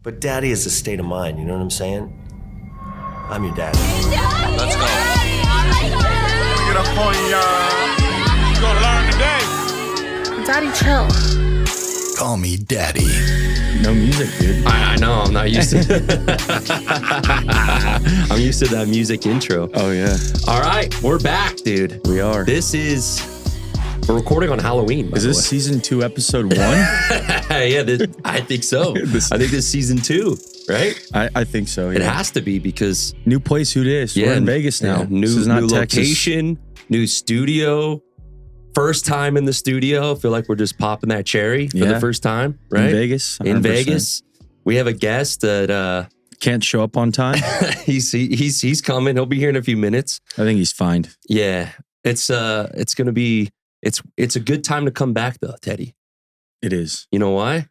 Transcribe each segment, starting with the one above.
But daddy is a state of mind, you know what I'm saying? I'm your daddy. Let's go. Get up on y'all. You gonna learn today. Daddy, chill. Call me daddy. No music, dude. I know. I'm not used to I'm used to that music intro. Oh, yeah. All right. We're back, dude. We are. We're recording on Halloween. Is this season 2, episode 1? Yeah, I think so. I think this is season 2, right? I think so, yeah. It has to be because... New place, who dis? We're in Vegas now. Yeah, new location, new studio. First time in the studio. Feel like we're just popping that cherry for the first time, right? In Vegas. 100%. In Vegas. We have a guest that... Can't show up on time. he's coming. He'll be here in a few minutes. I think he's fine. Yeah. It's going to be... It's a good time to come back though, Teddy. It is. You know why?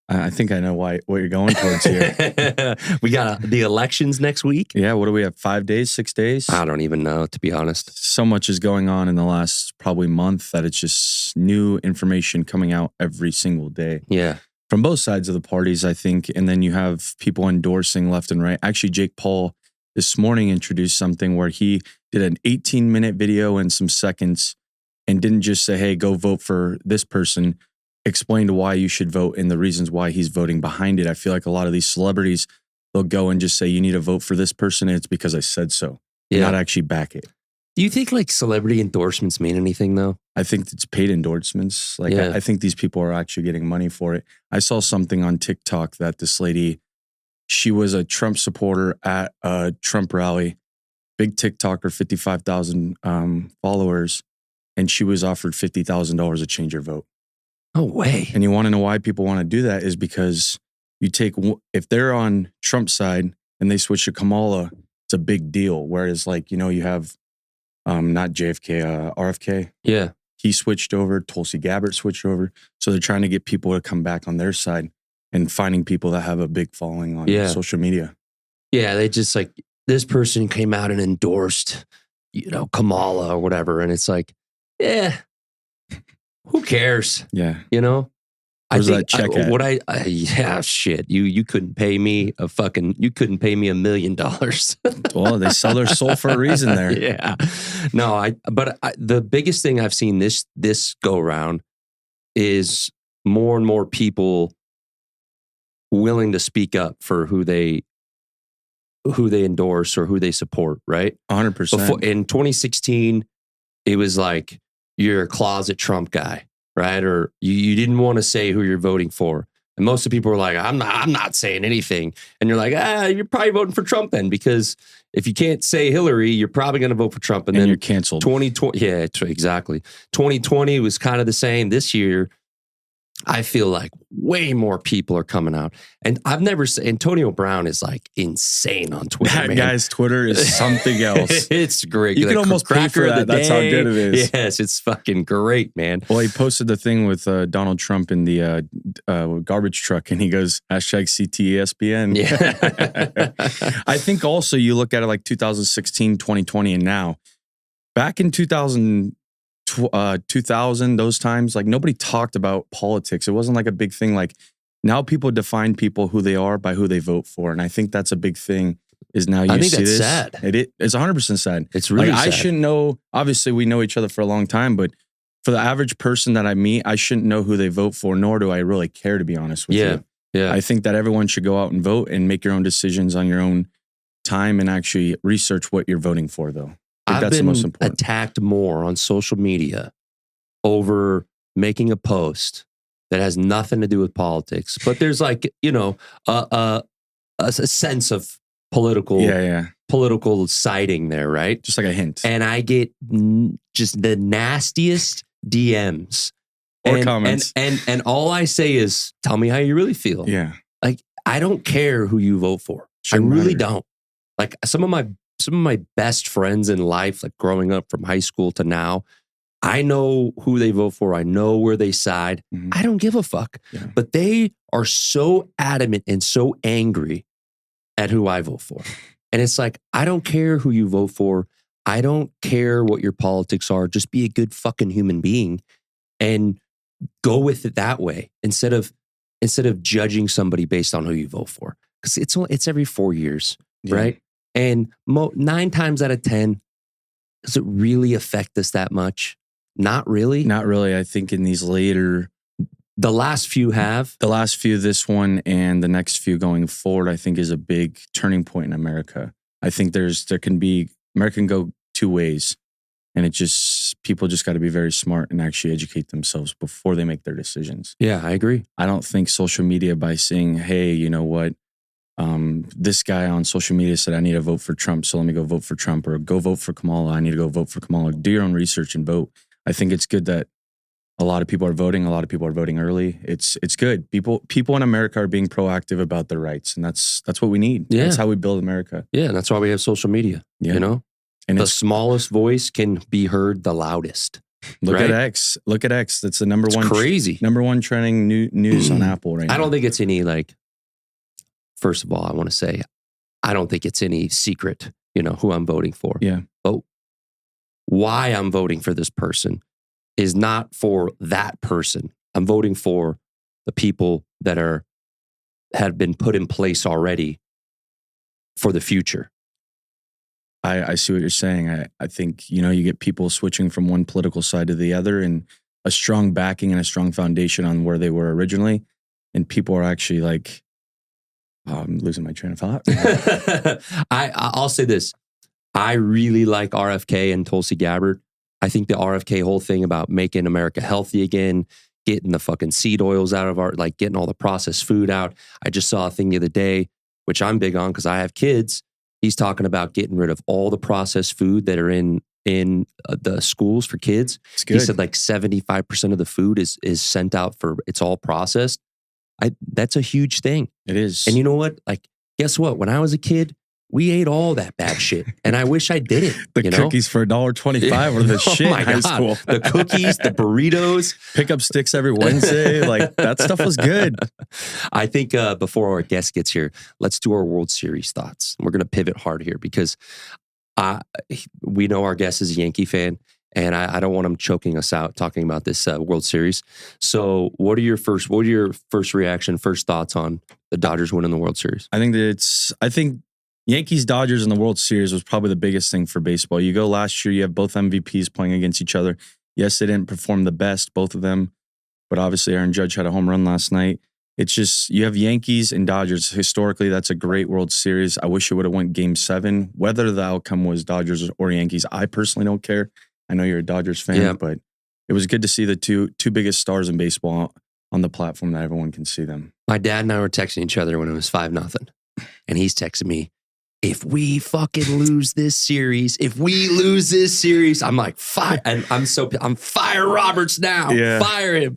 I think I know what you're going towards here. We got the elections next week. Yeah, what do we have? 5 days, 6 days? I don't even know, to be honest. So much is going on in the last probably month that it's just new information coming out every single day. Yeah. From both sides of the parties, I think. And then you have people endorsing left and right. Actually, Jake Paul this morning introduced something where he did an 18-minute video in some seconds and didn't just say, hey, go vote for this person, explained why you should vote and the reasons why he's voting behind it. I feel like a lot of these celebrities, they'll go and just say, you need to vote for this person, and it's because I said so. Yeah. Not actually back it. Do you think like celebrity endorsements mean anything though? I think it's paid endorsements. Like I think these people are actually getting money for it. I saw something on TikTok that this lady, she was a Trump supporter at a Trump rally, big TikToker, 55,000 followers. And she was offered $50,000 to change her vote. No way. And you want to know why people want to do that is because you take, if they're on Trump's side and they switch to Kamala, it's a big deal. Whereas like, you know, you have not JFK, RFK. Yeah. He switched over, Tulsi Gabbard switched over. So they're trying to get people to come back on their side and finding people that have a big following on social media. Yeah, they just like, this person came out and endorsed, you know, Kamala or whatever. And it's like, yeah, who cares? Yeah. You know? Where's that check at? Yeah, shit. You couldn't pay me $1 million. Well, they sell their soul for a reason there. Yeah. No, but the biggest thing I've seen this go around is more and more people willing to speak up for who they endorse or who they support, right? 100%. In 2016, it was like, you're a closet Trump guy, right? Or you didn't want to say who you're voting for. And most of the people were like, I'm not saying anything. And you're like, you're probably voting for Trump then, because if you can't say Hillary, you're probably going to vote for Trump. And then you're canceled. 2020, yeah, exactly. 2020 was kind of the same. This year, I feel like way more people are coming out. And I've never seen, Antonio Brown is like insane on Twitter. That guy's Twitter is something else. It's great. You can almost pay for that. That's how good it is. Yes, it's fucking great, man. Well, he posted the thing with Donald Trump in the garbage truck, and he goes, #CTESPN. Yeah. I think also you look at it like 2016, 2020, and now. Back in 2000, those times, like nobody talked about politics. It wasn't like a big thing. Like now people define people who they are by who they vote for. And I think that's a big thing is now you see this. Sad. It's 100% sad. It's really like, sad. I shouldn't know. Obviously, we know each other for a long time, but for the average person that I meet, I shouldn't know who they vote for, nor do I really care, to be honest with you. Yeah. I think that everyone should go out and vote and make your own decisions on your own time and actually research what you're voting for, though. I've been attacked more on social media over making a post that has nothing to do with politics, but there's like, you know, a sense of political siding there, right? Just like a hint. And I get just the nastiest DMs or comments. And all I say is, tell me how you really feel. Yeah. Like, I don't care who you vote for. I really don't. Like some of my best friends in life, like growing up from high school to now, I know who they vote for. I know where they side. Mm-hmm. I don't give a fuck. Yeah. But they are so adamant and so angry at who I vote for. And it's like, I don't care who you vote for. I don't care what your politics are. Just be a good fucking human being and go with it that way instead of instead of judging somebody based on who you vote for. Because it's every 4 years, Yeah. right? And 9 times out of 10, does it really affect us that much? Not really. Not really. I think in these later, The last few have. the last few, this one and the next few going forward, I think is a big turning point in America. I think America can go two ways. And people just got to be very smart and actually educate themselves before they make their decisions. Yeah, I agree. I don't think social media by saying, hey, you know what? This guy on social media said I need to vote for Trump, so let me go vote for Trump, or go vote for Kamala. I need to go vote for Kamala. Do your own research and vote. I think it's good that a lot of people are voting. A lot of people are voting early. It's good. People in America are being proactive about their rights, and that's what we need. Yeah. That's how we build America. Yeah, that's why we have social media. Yeah. You know, And the it's smallest voice can be heard the loudest. look right? at X. Look at X. That's the number It's one crazy. number one trending news on Apple right now. I don't think it's any first of all, I want to say, I don't think it's any secret, who I'm voting for. Yeah. But why I'm voting for this person is not for that person. I'm voting for the people that have been put in place already for the future. I see what you're saying. I think, you get people switching from one political side to the other, and a strong backing and a strong foundation on where they were originally. And people are actually like, I'm losing my train of thought. I'll say this. I really like RFK and Tulsi Gabbard. I think the RFK whole thing about making America healthy again, getting the fucking seed oils out of getting all the processed food out. I just saw a thing the other day, which I'm big on because I have kids. He's talking about getting rid of all the processed food that are in the schools for kids. It's good. He said 75% of the food is sent out it's all processed. That's a huge thing. It is. And you know what? Guess what? When I was a kid, we ate all that bad shit. And I wish I didn't. the cookies for $1.25 were the shit my in high God. school. The cookies, the burritos. Pickup sticks every Wednesday. That stuff was good. I think before our guest gets here, let's do our World Series thoughts. We're going to pivot hard here because we know our guest is a Yankee fan, and I don't want him choking us out talking about this World Series. So what are your first reaction, first thoughts on the Dodgers winning the World Series? I think Yankees Dodgers in the World Series was probably the biggest thing for baseball. You go last year, you have both MVPs playing against each other. Yes, they didn't perform the best, both of them, but obviously Aaron Judge had a home run last night. It's just, you have Yankees and Dodgers. Historically, that's a great World Series. I wish it would have went Game 7. Whether the outcome was Dodgers or Yankees, I personally don't care. I know you're a Dodgers fan, but it was good to see the two biggest stars in baseball on the platform that everyone can see them. My dad and I were texting each other when it was 5-0. And he's texting me, if we fucking lose this series, I'm like, fire. And I'm fire Roberts now. Yeah. Fire him,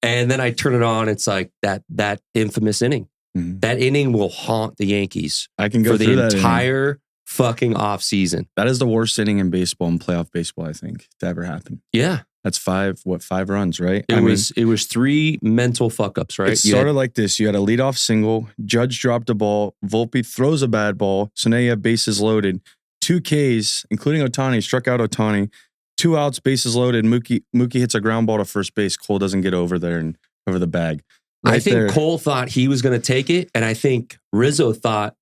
And then I turn it on. It's like that infamous inning. Mm-hmm. That inning will haunt the Yankees I can go for through the that entire fucking off season. That is the worst inning in baseball, in playoff baseball, I think, to ever happen. Yeah. That's 5 runs, right? It was 3 mental fuck ups, right? It started like this. You had a leadoff single. Judge dropped a ball. Volpe throws a bad ball. So now you have bases loaded. 2 Ks, including Ohtani, struck out Ohtani. 2 outs, bases loaded. Mookie hits a ground ball to first base. Cole doesn't get over there and over the bag. I think Cole thought he was going to take it, and I think Rizzo thought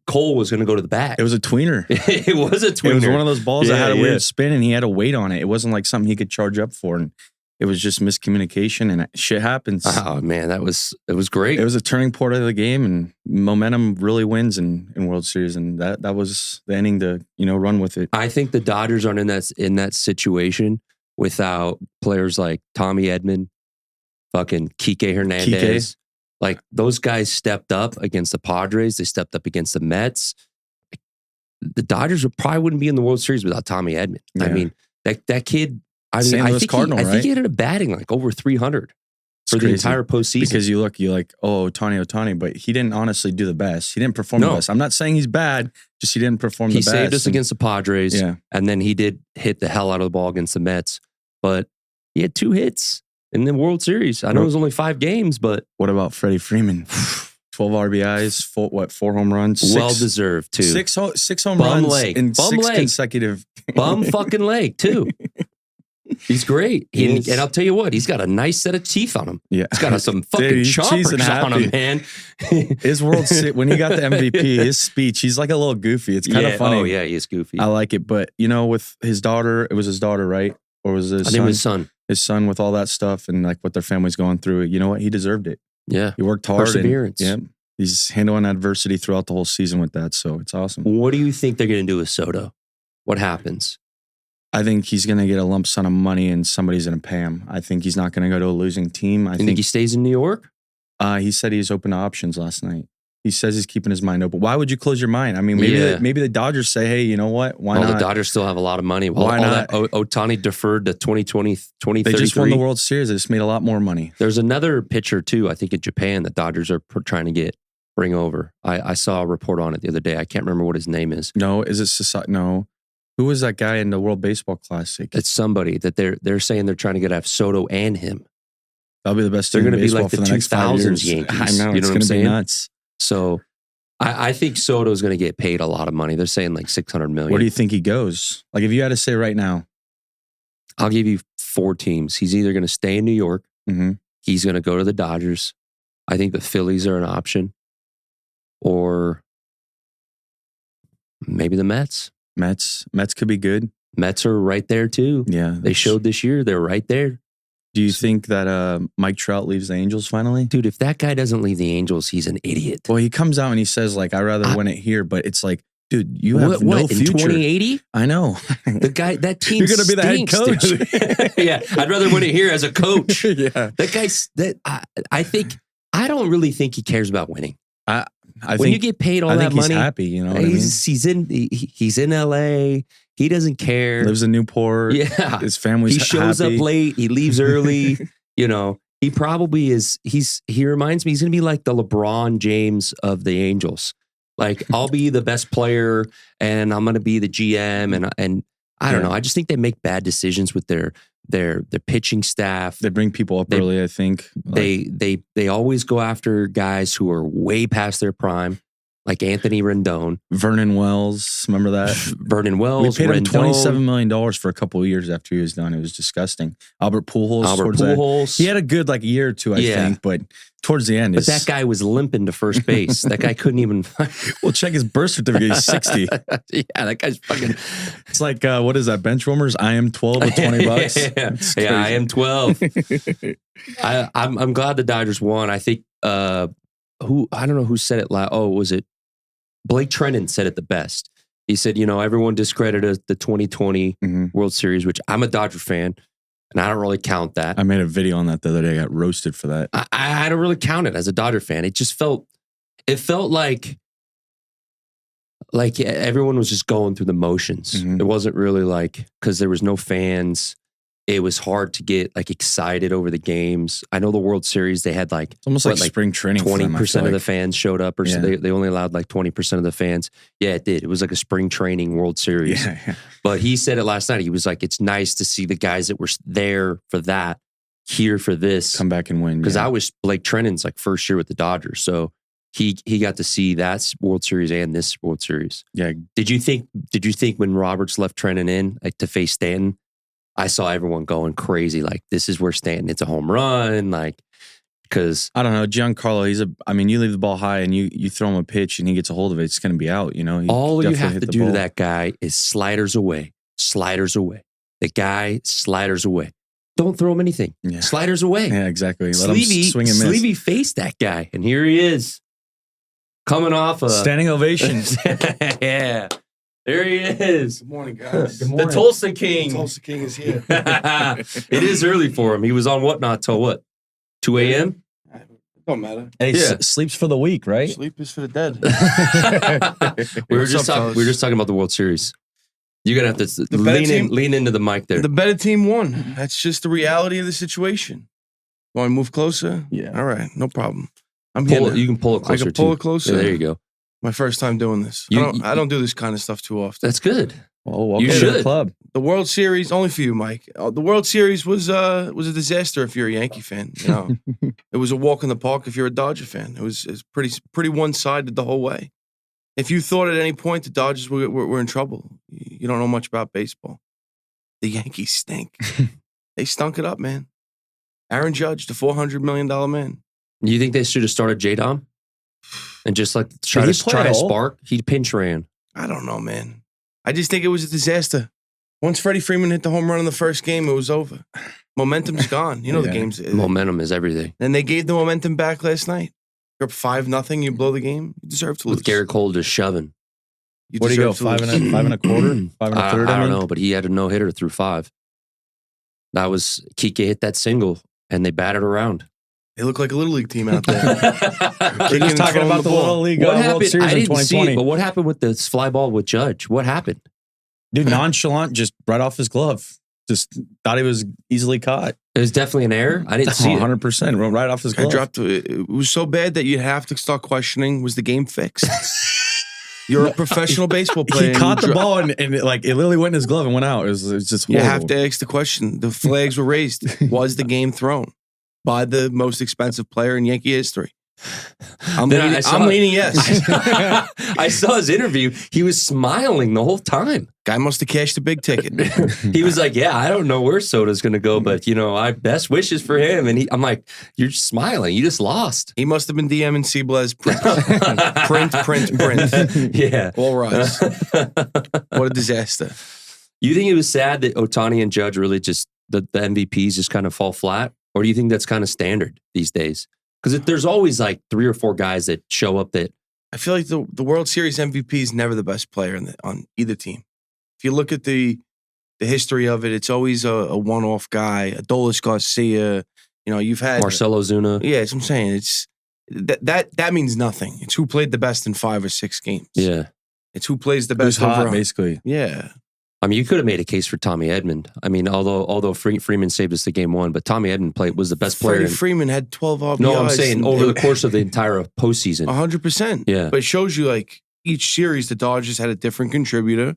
Cole was going to go to the bag. It was a tweener. It was a tweener. It was one of those balls that had a Yeah. weird spin, and he had to wait on it. It wasn't like something he could charge up for, and it was just miscommunication, and shit happens. Oh man, it was great. It was a turning point of the game, and momentum really wins in World Series, and that was the inning to run with it. I think the Dodgers aren't in that situation without players like Tommy Edman, fucking Kike Hernandez. Like those guys stepped up against the Padres. They stepped up against the Mets. The Dodgers probably wouldn't be in the World Series without Tommy Edman. Yeah. I mean, that kid. I mean, St. I Louis think Cardinal, I think he right? ended up batting over 300 for the crazy. entire postseason. Because you like, oh, Ohtani, but he didn't honestly do the best. He didn't perform the best. I'm not saying he's bad, just he didn't perform the best. He saved us against the Padres, Yeah. and then he did hit the hell out of the ball against the Mets. But he had 2 hits in the World Series. I know it was only 5 games, but What about Freddie Freeman? 12 RBIs, 4 home runs? well deserved too. 6 home Bum runs leg. in Bum 6 leg. consecutive. Bum fucking leg too. He's great. He And, is. and I'll tell you what, he's got a nice set of teeth on him. Yeah. He's got some fucking Dude, he's cheesing chompers on him, happy. man. His when he got the MVP, his speech, he's like a little goofy. It's kind of funny. Oh, yeah, he is goofy. I like it. But, with his daughter, it was his daughter, right? Or was it his I son? think it was his son. His son with all that stuff and like what their family's going through. You know what? He deserved it. Yeah. He worked hard. Perseverance. And, yeah. He's handling adversity throughout the whole season with that. So it's awesome. What do you think they're going to do with Soto? What happens? I think he's going to get a lump sum of money and somebody's going to pay him. I think he's not going to go to a losing team. I You think he stays in New York? he said he's open to options last night. He says he's keeping his mind open. Why would you close your mind? I mean, maybe the Dodgers say, hey, you know what? Why not? The Dodgers still have a lot of money. Why not? Ohtani deferred to 2020, 2033. They just won the World Series. They just made a lot more money. There's another pitcher, too, I think in Japan, the Dodgers are trying to bring over. I saw a report on it the other day. I can't remember what his name is. No, is it Sasaki? No. Who was that guy in the World Baseball Classic? It's somebody that they're saying they're trying to get at Soto and him. That'll be the best They're team in going to be baseball like the for the next 5 years. 2000s Yankees. I know. You It's know what going I'm to be saying? nuts. So I think Soto's going to get paid a lot of money. They're saying like $600 million. Where do you think he goes? Like if you had to say right now. I'll give you 4 teams. He's either going to stay in New York. Mm-hmm. He's going to go to the Dodgers. I think the Phillies are an option. Or maybe the Mets. Mets could be good. Mets are right there too. Yeah. They showed this year they're right there. Do you think that Mike Trout leaves the Angels finally? Dude, if that guy doesn't leave the Angels, he's an idiot. Well, he comes out and he says like, I'd rather win it here, but it's like, dude, you have no in future. 2080? I know. The guy, that team You're gonna be the head stinks, coach. dude. Yeah, I'd rather win it here as a coach. Yeah. That guy's I don't really think he cares about winning. I When you think get paid all I that think he's money, happy, you know what I mean? he's in LA. He doesn't care. Lives in Newport. Yeah. His family's He shows happy. up late. He leaves early. He probably is. He reminds me, he's going to be like the LeBron James of the Angels. Like, I'll be the best player and I'm going to be the GM. And I don't know. I just think they make bad decisions with their pitching staff. They bring people up early, I think. They always go after guys who are way past their prime, like Anthony Rendon. Vernon Wells, remember that? Vernon Wells, We paid him Rendon. $27 million for a couple of years after he was done. It was disgusting. Albert Pujols. towards that- Pujols. He had a good year or two, I think, but towards the end, But that guy was limping to first base. That guy couldn't even. Well, check his birth certificate. He's 60. Yeah, that guy's fucking. It's like, what is that? Benchwarmers? I am 12 with $20. Yeah, I am 12. I'm glad the Dodgers won. I think I don't know who said it last. Oh, was it Blake Trennan said it the best. He said, everyone discredited the 2020 World Series, which I'm a Dodger fan, and I don't really count that. I made a video on that the other day. I got roasted for that. I don't really count it as a Dodger fan. It just felt like everyone was just going through the motions. Mhm. It wasn't really because there was no fans. It was hard to get excited over the games. I know the World Series, they had It's almost like spring training. 20% of the fans showed up, or so Yeah. they only allowed 20% of the fans. Yeah, it did. It was like a spring training World Series. Yeah. But he said it last night. He was like, it's nice to see the guys that were there for that here for this. Come back and win. Because I was Blake Trennan's first year with the Dodgers. So he got to see that World Series and this World Series. Yeah. Did you think when Roberts left Trennan in to face Stanton? I saw everyone going crazy. This is where Stanton, it's a home run. Because I don't know. Giancarlo, you leave the ball high and you throw him a pitch and he gets a hold of it, it's going to be out, He all you definitely have hit to the do to ball. that guy is sliders away. The guy sliders away. Don't throw him anything. Yeah. Sliders away. Yeah, exactly. Let him swing and miss. Sleevey faced that guy, and here he is. Coming off a Standing ovation. yeah. There he is. Good morning, guys. Good The morning. Tulsa King. Tulsa King is here. It is early for him. He was on whatnot till what? 2 a.m.? Don't matter. Hey, Yeah. sleeps for the week, right? Sleep is for the dead. we were What's just up, talking. We were just talking about the World Series. You're gonna have to The better team- lean into the mic there. The better team won. That's just the reality of the situation. Want to move closer? Yeah. All right, no problem. I'm here. now. You can pull it I closer. can pull too. it closer. Yeah, there you go. My first time doing this. You- I don't do this kind of stuff too often. That's good. Well, welcome You to should. the club. The World Series, only for you, Mike. The World Series was a disaster if you're a Yankee fan. It was a walk in the park if you're a Dodger fan. It was pretty one-sided the whole way. If you thought at any point the Dodgers were in trouble, you don't know much about baseball. The Yankees stink. They stunk it up, man. Aaron Judge, the $400 million man. You think they should have started J-Dom? And just like try Did he to play try at a all? spark? He pinch ran. I don't know, man. I just think it was a disaster. Once Freddie Freeman hit the home run in the first game, it was over. Momentum's gone. You know the Yeah. game's. Momentum is everything. And they gave the momentum back last night. You're up 5-0, you blow the game. You deserve to lose. With Garrett Cole just shoving. You What do you go? deserve to lose. 5.25, 5.25? I don't know, but he had a no-hitter through 5. That was Kike hit that single, and they batted around. They look like a little league team out there. We're Kicking just talking throwing about the ball. Little League What World happened? Series I in didn't see 2020. it, but what happened with this fly ball with Judge? What happened? Dude, nonchalant, just right off his glove. Just thought he was easily caught. It was definitely an error. I didn't see it. 100%. Went right off his I glove. dropped it was so bad that you have to start questioning, was the game fixed? You're a professional baseball player. He and caught you the dro- ball and it literally went in his glove and went out. It was just You horrible. have to ask the question. The flags were raised. Was the game thrown by the most expensive player in Yankee history? I'm Then I leaning, saw- I'm leaning yes. I saw his interview. He was smiling the whole time. Guy must have cashed a big ticket. He was like, "Yeah, I don't know where Soto's going to go, but I best wishes for him." And I'm like, "You're just smiling. You just lost." He must have been DMing Seablez print. Yeah. All rise. What a disaster. You think it was sad that Ohtani and Judge really just the MVPs just kind of fall flat, or do you think that's kind of standard these days? Because there's always like 3 or 4 guys that show up that I feel like the World Series MVP is never the best player on either team. If you look at the history of it, it's always a one-off guy, Adolis Garcia. You've had Marcell Ozuna. Yeah, that's what I'm saying. It's that means nothing. It's who played the best in 5 or 6 games. Yeah. It's who plays the Who's best hot, overall. basically. Yeah. I mean, you could have made a case for Tommy Edmond. I mean, although Freeman saved us the game 1, but Tommy Edmond was the best player. Freddie Freeman had 12 RBIs. No, I'm saying over the course of the entire postseason. 100%. Yeah. But it shows you like each series, the Dodgers had a different contributor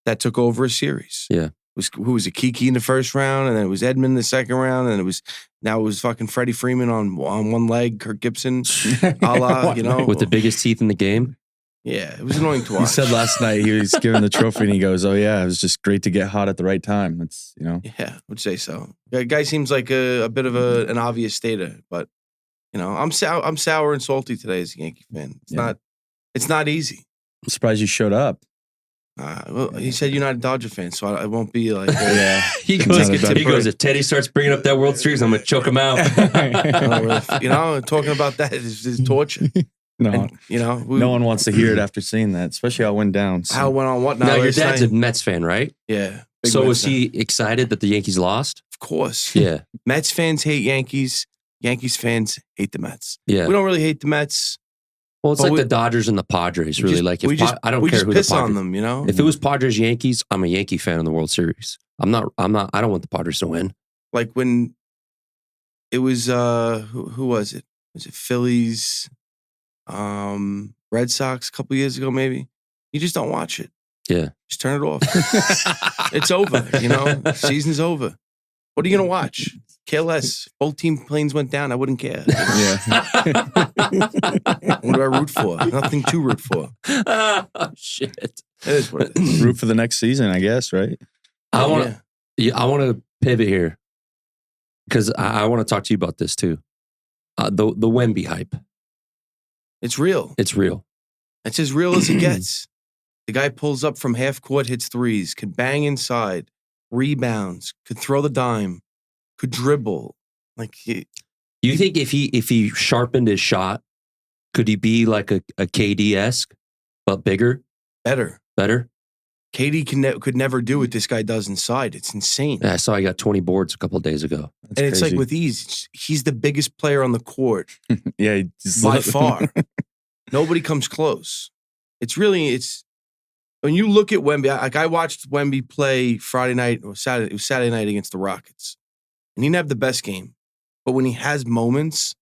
that took over a series. Yeah. Who was it? Kiki in the first round, and then it was Edmund in the second round, and it was fucking Freddie Freeman on one leg, Kirk Gibson, a la, With the biggest teeth in the game. Yeah, it was annoying to He watch. said last night he was given the trophy and he goes, "Oh yeah, it was just great to get hot at the right time." It's Yeah, would say so. The guy seems like a bit of an obvious stater, but I'm sour and salty today as a Yankee fan. It's not easy. I'm surprised you showed up. Well, he said you're not a Dodger fan, so I won't be like. Yeah. He Not a bad goes, if Teddy starts bringing up that World Series, I'm going to choke him out. Talking about that is torture. No, And, no one wants to hear it after seeing that, especially how it went down. So. how it went on what now? Now, your last dad's night? a Mets fan, right? Yeah. big So Mets was fan. he excited that the Yankees lost? Of course. Yeah. Mets fans hate Yankees. Yankees fans hate the Mets. Yeah. We don't really hate the Mets. Well, it's But like we- the Dodgers and the Padres, We really. just- Like, we just I don't we care just who the piss on Padres. them. If it was Padres Yankees, I'm a Yankee fan in the World Series. I don't want the Padres to win. Like when it was who was it? Was it Phillies, Red Sox a couple years ago? Maybe you just don't watch it. Yeah. Just turn it off. It's over. Season's over. What are you gonna watch? Care less. Both team planes went down. I wouldn't care. Yeah. What do I root for? Nothing to root for. Oh, shit. It is what it is. Root for the next season, I guess, right? I want to pivot here because I want to talk to you about this too. The Wemby hype. It's real. It's real. It's as real as it gets. The guy pulls up from half court, hits threes, could bang inside, rebounds, could throw the dime, could dribble. You think if he sharpened his shot, could he be like a KD-esque, but bigger, better. better? KD could never do what this guy does inside. It's insane. Yeah, I saw he got 20 boards a couple of days ago. That's And it's like crazy. with ease, he's the biggest player on the court Yeah, he just- by far. Nobody comes close. It's when you look at Wemby, I watched Wemby play Friday night or Saturday. It was Saturday night against the Rockets. And he didn't have the best game. But when he has moments,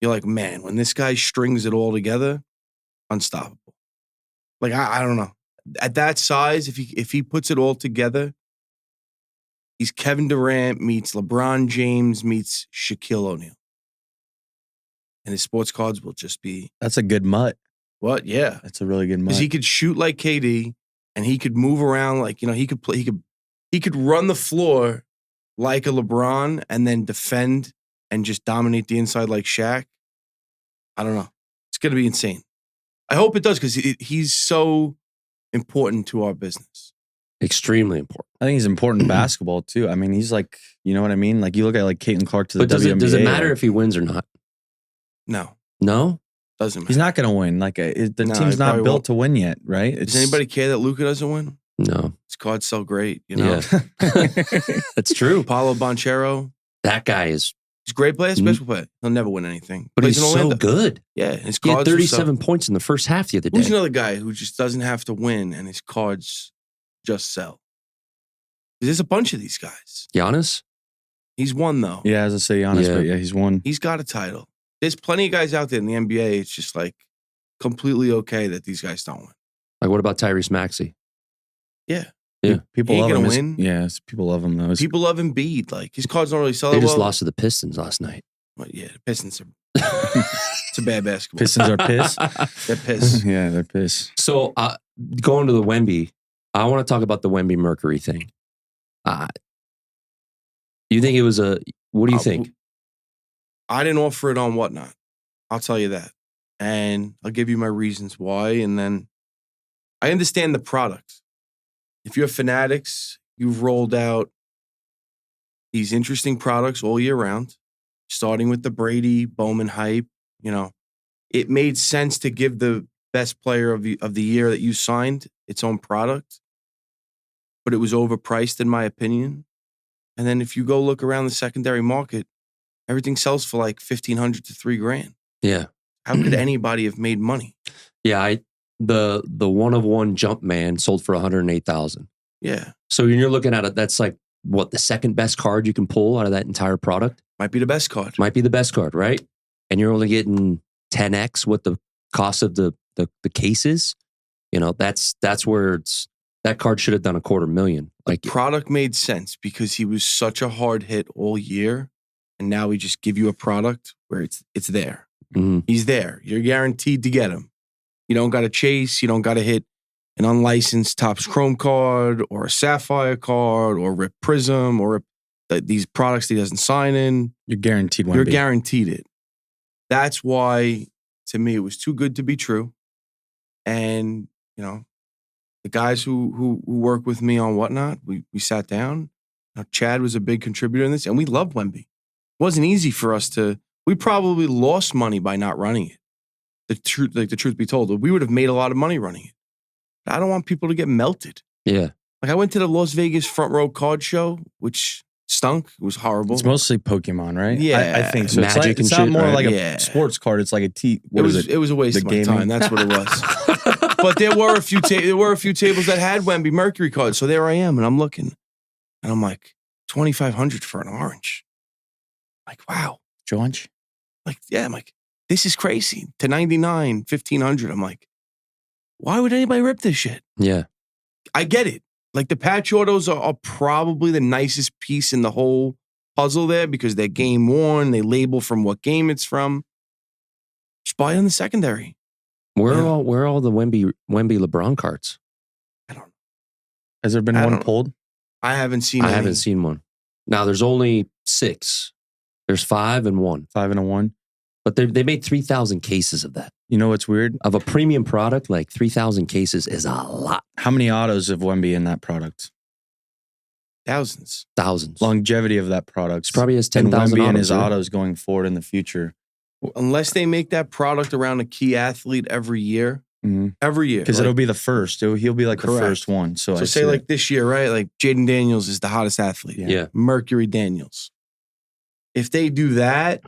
you're like, man, when this guy strings it all together, unstoppable. Like, I don't know. At that size, if he puts it all together, he's Kevin Durant meets LeBron James meets Shaquille O'Neal. And his sports cards will just be, That's a good mutt. what? Yeah. That's a really good mutt. Because he could shoot like KD and he could move around like, he could play, he could he could run the floor like a LeBron and then defend and just dominate the inside like Shaq. I don't know. It's going to be insane. I hope it does because he's so important to our business. Extremely important. I think he's important in basketball too. I mean, he's like, you know what I mean? Like you look at like Caitlin Clark to the But WNBA. does it matter if he wins or not? No, No? doesn't matter. He's not going to win? Like the No, team's he not probably built won't. to win yet, right? Does anybody care that Luka doesn't win? No. His cards sell great, you know? Yeah. That's true. Paulo Banchero, That guy is, he's a great player, special player. He'll never win anything. but Plays he's in so Orlando. good. Yeah, his He had cards will sell. 37 points in the first half the other day. Who's another guy who just doesn't have to win and his cards just sell? There's a bunch of these guys. Giannis? He's won though. Yeah, as I say, honest, Yeah. but yeah, he's won. He's got a title. There's plenty of guys out there in the NBA. It's just like completely okay that these guys don't win. Like, what about Tyrese Maxey? Yeah. Yeah. People He ain't love him. gonna His- win. Yeah, people love him though. People love Embiid. Like his cards don't really sell They that just well. lost to the Pistons last night. Well, yeah, the Pistons are. It's a bad basketball. Pistons are pissed. They're pissed. Yeah, they're pissed. So, going to the Wemby, I want to talk about the Wemby Mercury thing. You think it was what do you think? I didn't offer it on Whatnot. I'll tell you that. And I'll give you my reasons why. And then I understand the product. If you're Fanatics, you've rolled out these interesting products all year round, starting with the Brady Bowman hype. You know, it made sense to give the best player of the year that you signed its own product, but it was overpriced in my opinion. And then if you go look around the secondary market, everything sells for like $1,500 to $3,000. Yeah. How could anybody have made money? Yeah, the one of one jump man sold for $108,000. Yeah, So when you're looking at it, that's like what the second best card you can pull out of that entire product. might be the best card. Might be the best card, right? And you're only getting 10x what the cost of the case is. You know, that's where that card should have done $250,000. Like, Product made sense because he was such a hard hit all year, and now we just give you a product where it's there. mhm. He's there. You're guaranteed to get him. You don't got to chase. You don't got to hit an unlicensed Topps Chrome card or a Sapphire card or rip Prism or rip these products that he doesn't sign in. You're guaranteed one. You're guaranteed it. That's why, to me, it was too good to be true. And, you know, the guys who work with me on Whatnot, we sat down. Chad was a big contributor in this, and we loved Wemby. It wasn't easy for us we probably lost money by not running it. The truth be told, we would have made a lot of money running it. But I don't want people to get melted. Yeah. Like I went to the Las Vegas Front Row Card Show, which stunk. It was horrible. It's mostly Pokemon, right? Yeah. I think so. Magic it's and it's not shit, more right? like Yeah. a sports card. It's like a It was a waste The of my gaming? time. That's what it was. But there were a few tables that had Wemby Mercury cards. So there I am, and I'm looking, and I'm like, $2,500 for an orange. Like, wow. George? Like, yeah. I'm like, this is crazy. To 99, 1,500. I'm like, why would anybody rip this shit? Yeah. I get it. Like the patch autos are probably the nicest piece in the whole puzzle there because they're game worn. They label from what game it's from. Just buy it on the secondary. Where Yeah. are all the Wemby LeBron cards? I don't know. Has there been I one don't- pulled? I haven't seen I any. haven't seen one. Now there's only 6. There's 5 and 1. 5 and a 1. But they made 3,000 cases of that. You know what's weird? Of a premium product, like 3,000 cases is a lot. How many autos of Wemby in that product? Thousands. Thousands. Longevity of that product. It's probably has and 10,000 Wemby and his right? autos going forward in the future. Unless they make that product around a key athlete every year. Every year. Because Like- it'll be the first. He'll be like Correct. the first one. So So I say like this year, right? Like Jaden Daniels is the hottest athlete. Yeah. Yeah. Mercury Daniels. If they do that,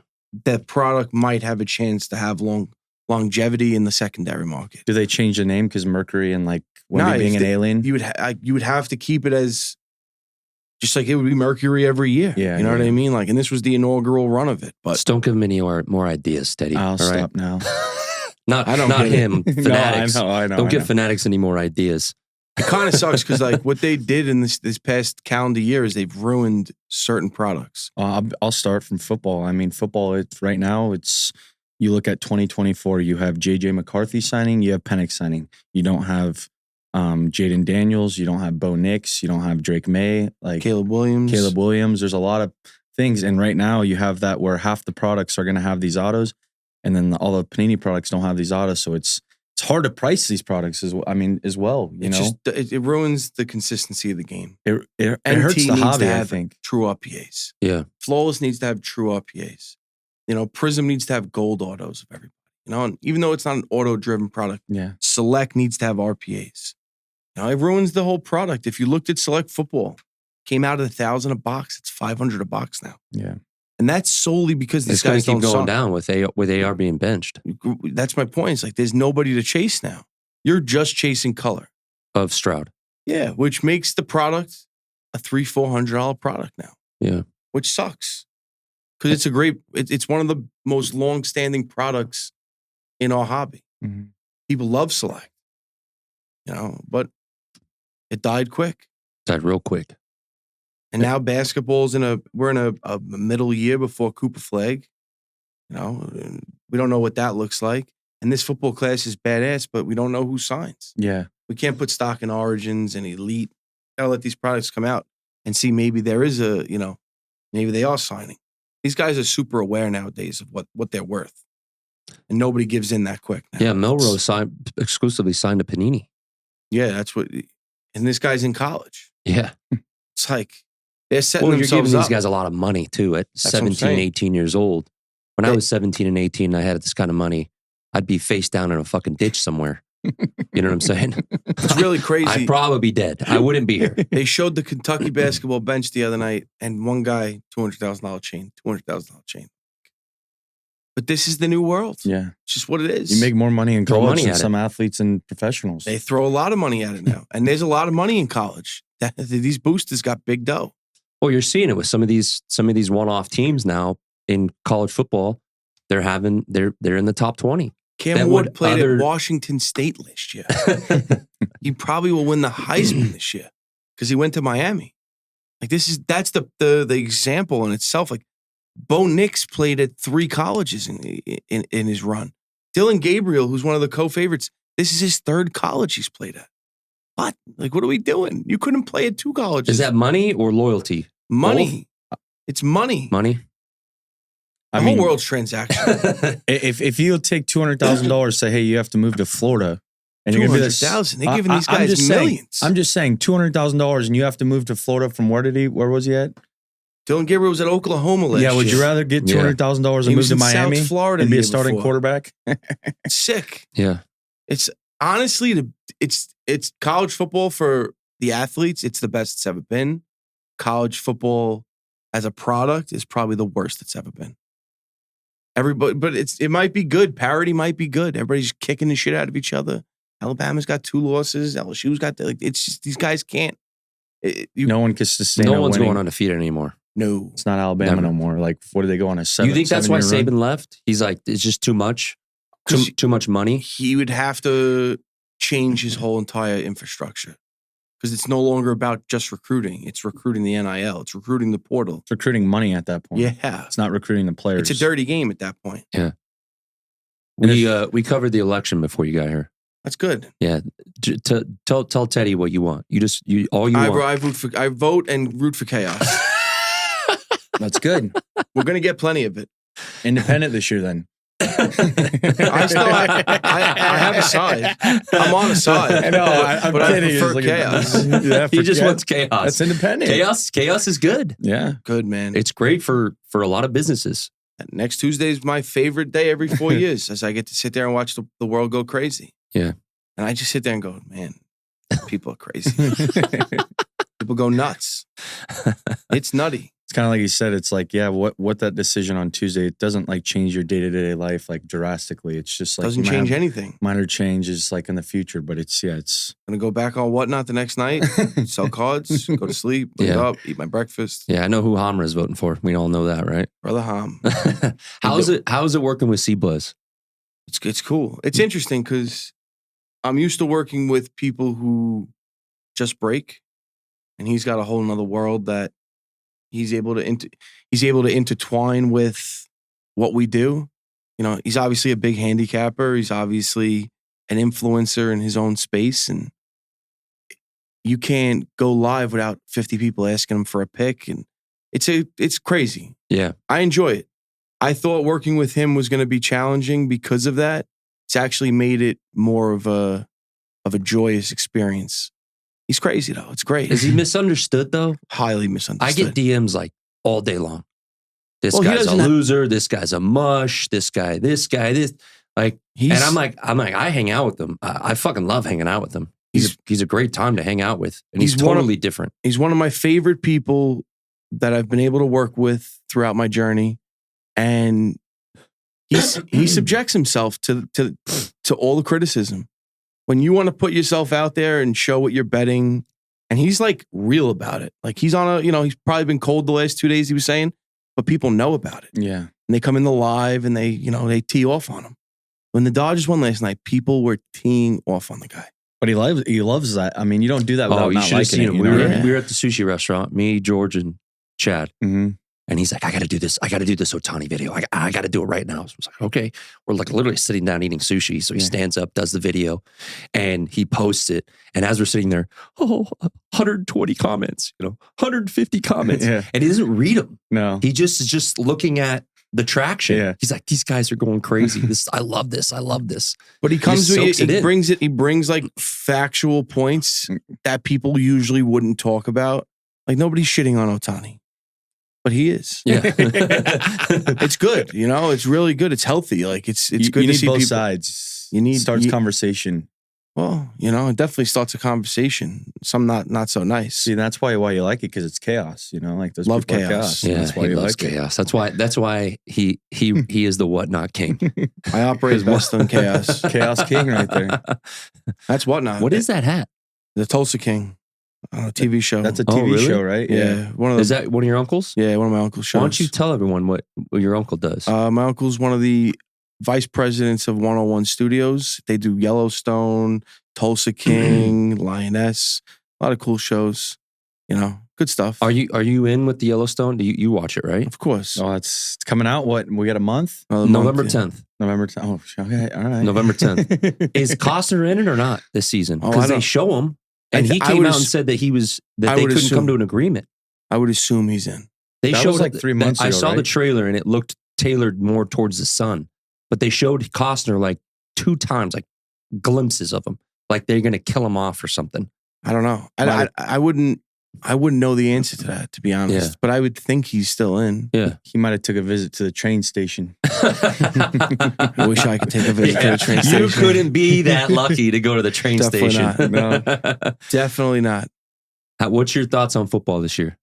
that product might have a chance to have longevity in the secondary market. do they change the name because Mercury and like Wemby No, being if an they- alien? You would have to keep it as just like it would be Mercury every year. Yeah, You know what yeah. I mean? Like, and this was the inaugural run of it. But Just don't give him any more ideas, Steady. I'll all stop right? now. Not I don't not get it. him. Fanatics. I know. Don't give Fanatics any more ideas. it kind of sucks because like what they did in this past calendar year is they've ruined certain products. I'll start from football. I mean, football. It's right now. It's you look at 2024. You have JJ McCarthy signing. You have Penix signing. You don't have Jaden Daniels. You don't have Bo Nix. You don't have Drake May. Like Caleb Williams. There's a lot of things. And right now you have that where half the products are going to have these autos, and then all the Panini products don't have these autos. So it's hard to price these products as well. It ruins the consistency of the game. It hurts NT the needs hobby, to I have think. True RPAs. Yeah. Flawless needs to have true RPAs. Prism needs to have gold autos of everybody. And even though it's not an auto-driven product, Yeah. Select needs to have RPAs. It ruins the whole product. If you looked at Select Football, came out at $1,000 a box. It's $500 a box now. Yeah. And that's solely because these It's going guys to keep don't going sign. down with AR being benched That's my point. It's like there's nobody to chase now. You're just chasing color. of Stroud. Yeah, which makes the product a $300-$400 product now. Yeah. Which sucks. Because it's one of the most long-standing products in our hobby. Mhm. People love Select. But it died quick. Died real quick. And now basketball's we're in a middle year before Cooper Flag. We don't know what that looks like. And this football class is badass, but we don't know who signs. Yeah. We can't put stock in Origins and Elite. Gotta let these products come out and see maybe there is maybe they are signing. These guys are super aware nowadays of what they're worth. And nobody gives in that quick now. Yeah, Melrose exclusively signed to Panini. Yeah, that's what. And this guy's in college. Yeah. It's like they're setting Well, you're giving themselves these up. guys a lot of money too at That's what I'm 17, saying. 18 years old. When I They- was 17 and 18, I had this kind of money. I'd be face down in a fucking ditch somewhere. You know what I'm saying? It's really crazy. I'd probably be dead. I wouldn't be here. They showed the Kentucky basketball bench the other night, and one guy, $200,000 chain, $200,000 chain. But this is the new world. Yeah. It's just what it is. You make more money in Throw college money than at some athletes and professionals. They throw a lot of money at it now, and there's a lot of money in college. These boosters got big dough. Well, you're seeing it with some of these one-off teams now in college football. They're in the top 20. Cam That Ward would played other- at Washington State last year. He probably will win the Heisman this year because he went to Miami. Like that's the example in itself. Like Bo Nix played at 3 colleges in his run. Dylan Gabriel, who's one of the co-favorites, this is his 3rd college he's played at. What? Like, what are we doing? You couldn't play at 2 colleges. Is that money or loyalty? money? It's money. Money? The whole world's transaction. If you take $200,000, say, hey, you have to move to Florida, and you're gonna be this. $200,000. They're giving these I'm guys just millions. I'm just saying, $200,000, and you have to move to Florida from where was he at? Dylan Gabriel was at Oklahoma last year. Would you rather get Yeah. $200,000 He and move was to in Miami South Florida and the be a year starting before. quarterback? Sick. Yeah. It's honestly it's college football for the athletes. It's the best it's ever been. College football as a product is probably the worst it's ever been. Everybody, but it might be good. Parity might be good. Everybody's kicking the shit out of each other. Alabama's got 2 losses. LSU's got it's just these guys can't. No one can sustain. No a one's winning. going undefeated anymore. No, It's not Alabama Never. no more. Like, what do they go on a 7? You think that's why 7-year run? Saban left? He's like, it's just too much? 'Cause Too much money? he would have to change his whole entire infrastructure because it's no longer about just recruiting. It's recruiting the NIL. It's recruiting the portal. It's recruiting money at that point. Yeah, It's not recruiting the players. it's a dirty game at that point. We covered the election before you got here. That's good. Yeah. Tell Teddy what you want. All you want. I vote and root for chaos. That's good. We're gonna get plenty of it. Independent this year, then. I have a side. I'm on a side. I know. I'm but kidding. I prefer It's like- chaos. Yeah, He for just chaos. wants chaos. That's independent. Chaos is good. Yeah. Good man. It's great for a lot of businesses. Next Tuesday is my favorite day every 4 years, as I get to sit there and watch the world go crazy. Yeah. And I just sit there and go, man, people are crazy. People go nuts. It's nutty. It's kind of like you said. It's like, yeah, what that decision on Tuesday, it doesn't like change your day-to-day life like drastically. It's just like Doesn't you might change have anything. minor changes like in the future, but it's Gonna go back on Whatnot the next night, sell cards, go to sleep, wake Yeah. up, eat my breakfast. Yeah, I know who Hamra is voting for. We all know that, right? Brother Ham. How's it working with C-Buzz? It's cool. It's interesting because I'm used to working with people who just break, and he's got a whole nother world that he's able to intertwine with what we do. You know, he's obviously a big handicapper. He's obviously an influencer in his own space, and you can't go live without 50 people asking him for a pick, and it's crazy. Yeah. I enjoy it. I thought working with him was going to be challenging because of that. It's actually made it more of a joyous experience. He's crazy though. It's great. Is he misunderstood though? Highly I misunderstood. get DMs like all day long. This Well, he guy's a doesn't have- loser. This guy's a mush. This guy. This. Like, and I'm like, I hang out with him. I fucking love hanging out with him. He's a great time to hang out with, and he's totally different. He's one of my favorite people that I've been able to work with throughout my journey, and he subjects himself to all the criticism. When you want to put yourself out there and show what you're betting, and he's like real about it. Like he's on he's probably been cold the last 2 days, he was saying, but people know about it. Yeah. And they come in the live and they tee off on him. When the Dodgers won last night, people were teeing off on the guy. But he loves that. I mean, you don't do that without You not should have liking seen it. him. You We know? were at the sushi restaurant, me, George, and Chad. Mm-hmm. And he's like, I got to do this. I got to do this Otani video. I got to do it right now. So I was like, okay. We're like literally sitting down eating sushi. So he stands up, does the video, and he posts it. And as we're sitting there, 120 comments, 150 comments. Yeah. And he doesn't read them. No. He just is just looking at the traction. Yeah. He's like, these guys are going crazy. I love this. I love this. But he comes just with soaks it in. he brings like factual points that people usually wouldn't talk about. Like nobody's shitting on Otani. But he is. Yeah. It's good. It's really good. It's healthy. Like it's good you to need see both people. sides. You starts conversation. Well, it definitely starts a conversation. Some not so nice. See, that's why you like it, because it's chaos. Like those Love people are chaos. Yeah, That's why he you loves like chaos. That's why he is the whatnot king. I operate best on chaos. it. Chaos King right there. That's whatnot. What is that hat? The Tulsa King? On a TV show. That's a Oh, TV really? show, right? yeah. One of Is that one of your uncles? one of my uncle's shows. Why don't you tell everyone what your uncle does? My uncle's one of the vice presidents of 101 Studios. They do Yellowstone, Tulsa King, Lioness, a lot of cool shows. Good stuff. Are you in with the Yellowstone? Do you watch it, right? Of course. Oh, it's coming out. What? We got a month? Another month, November yeah. 10th. November 10th. Oh, okay. All right. November 10th. Is Costner in it or not this season? Oh, I Because they don't- show him, and he I came would out and ass- said that I they would couldn't assume. come to an agreement. I would assume he's in. They That showed was like 3 months I ago, saw the right? trailer and it looked tailored more towards the son, but they showed Costner like 2 times, like glimpses of him, like they're gonna kill him off or something. I don't know. I wouldn't know the answer to that, to be honest. Yeah. But I would think he's still in. Yeah. He might have took a visit to the train station. I wish I could take a visit to the train station. You couldn't be that lucky to go to the train Definitely station. not. Definitely not. What's your thoughts on football this year?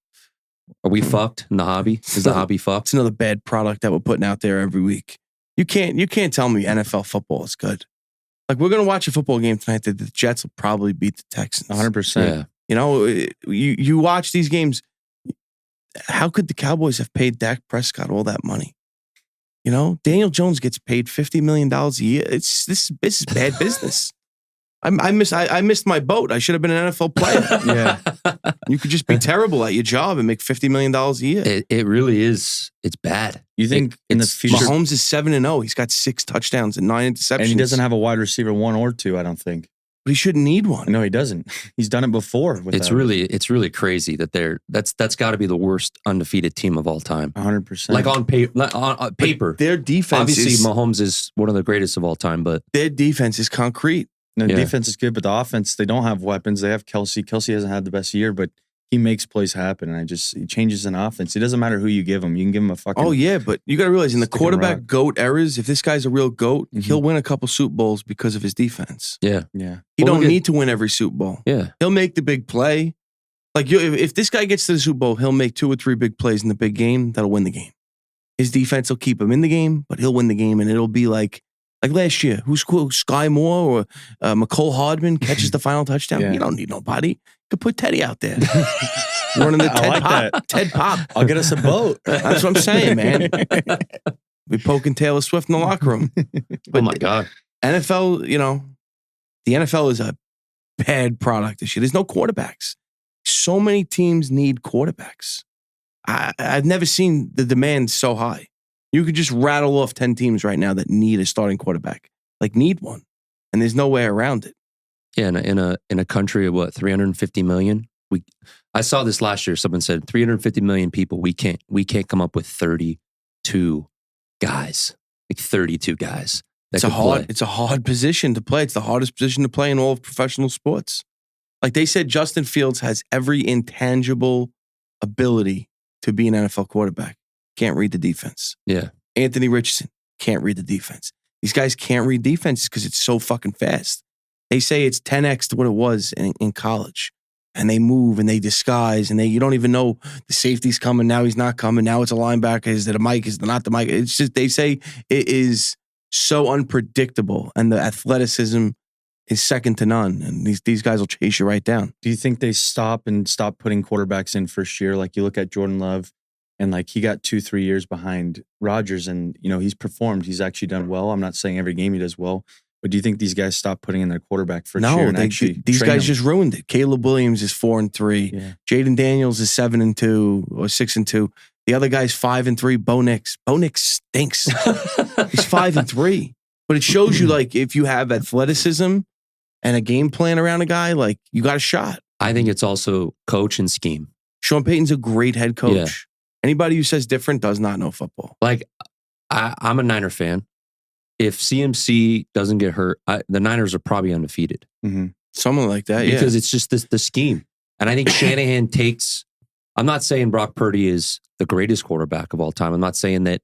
Are we fucked in the hobby? Is the hobby fucked? It's another bad product that we're putting out there every week. You can't tell me NFL football is good. Like we're gonna watch a football game tonight that the Jets will probably beat the Texans. 100%. Yeah. You watch these games. How could the Cowboys have paid Dak Prescott all that money? Daniel Jones gets paid $50 million a year. This is bad business. I missed my boat. I should have been an NFL player. Yeah. You could just be terrible at your job and make $50 million a year. It really is. It's bad. You think in the it's future, Mahomes is 7-0. He's got 6 touchdowns and 9 interceptions. and he doesn't have a wide receiver 1 or 2, I don't think. But he shouldn't need one. No, he doesn't. He's done it before. With It's that. really crazy that that's got to be the worst undefeated team of all time. 100%. Like on paper. Their defense Obviously, is Mahomes is one of the greatest of all time, but their defense is concrete. The Yeah. defense is good, but the offense, they don't have weapons. They have Kelsey. Kelsey hasn't had the best year, but he makes plays happen. And he changes an offense. It doesn't matter who you give him. You can give him a fucking. Oh yeah, but you got to realize in the Stick and quarterback rock. GOAT eras, if this guy's a real GOAT, Mhm. he'll win a couple Super Bowls because of his defense. yeah, Yeah. He Well, don't look at- need to win every Super Bowl. yeah. He'll make the big play. Like if this guy gets to the Super Bowl, he'll make 2 or 3 big plays in the big game that'll win the game. His defense will keep him in the game, but he'll win the game, and it'll be like last year. Who's cool? Sky Moore or McCole Hardman catches the final touchdown. Yeah. You don't need nobody. You could put Teddy out there running the I Ted like Pop. that. Ted Pop. I'll get us a boat. That's what I'm saying, man. We're poking Taylor Swift in the locker room. Oh my god. NFL, the NFL is a bad product this year. There's no quarterbacks. So many teams need quarterbacks. I've never seen the demand so high. You could just rattle off 10 teams right now that need a starting quarterback. Like need one. And there's no way around it. Yeah, in a country of what, 350 million. I saw this last year. Someone said 350 million people. We can't come up with 32 guys, like 32 guys. It's a hard position to play. It's the hardest position to play in all of professional sports. Like they said, Justin Fields has every intangible ability to be an NFL quarterback. Can't read the defense. Yeah. Anthony Richardson can't read the defense. These guys can't read defenses because it's so fucking fast. They say it's 10x to what it was in college. And they move and they disguise and you don't even know the safety's coming. Now he's not coming. Now it's a linebacker. Is it a Mike? Is it not the Mike? It's just, they say it is so unpredictable and the athleticism is second to none. And these guys will chase you right down. Do you think they stop putting quarterbacks in first year? Like you look at Jordan Love and like he got 2-3 years behind Rodgers and, you know, he's performed. He's actually done well. I'm not saying every game he does well. But do you think these guys stop putting in their quarterback first year? No, these guys just ruined it. Caleb Williams is 4-3. Yeah. Jaden Daniels is 7-2 or 6-2. The other guy's 5-3. Bo Nix. Bo Nix stinks. He's 5-3. But it shows you, like, if you have athleticism and a game plan around a guy, like, you got a shot. I think it's also coach and scheme. Sean Payton's a great head coach. Yeah. Anybody who says different does not know football. Like, I'm a Niner fan. If CMC doesn't get hurt, the Niners are probably undefeated. Mm-hmm. Someone like that, yeah. Because it's just the scheme. And I think Shanahan takes... I'm not saying Brock Purdy is the greatest quarterback of all time. I'm not saying that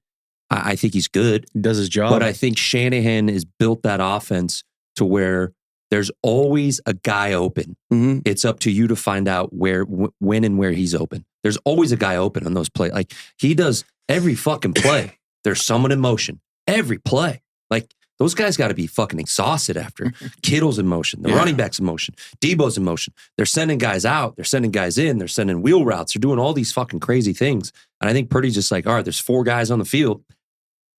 I think he's good. He does his job. But I think Shanahan has built that offense to where there's always a guy open. Mm-hmm. It's up to you to find out when and where he's open. There's always a guy open on those plays. Like, he does every fucking play. There's someone in motion. Every play. Like, those guys got to be fucking exhausted after. Kittle's in motion. The running back's in motion. Debo's in motion. They're sending guys out. They're sending guys in. They're sending wheel routes. They're doing all these fucking crazy things. And I think Purdy's just like, all right, there's 4 guys on the field.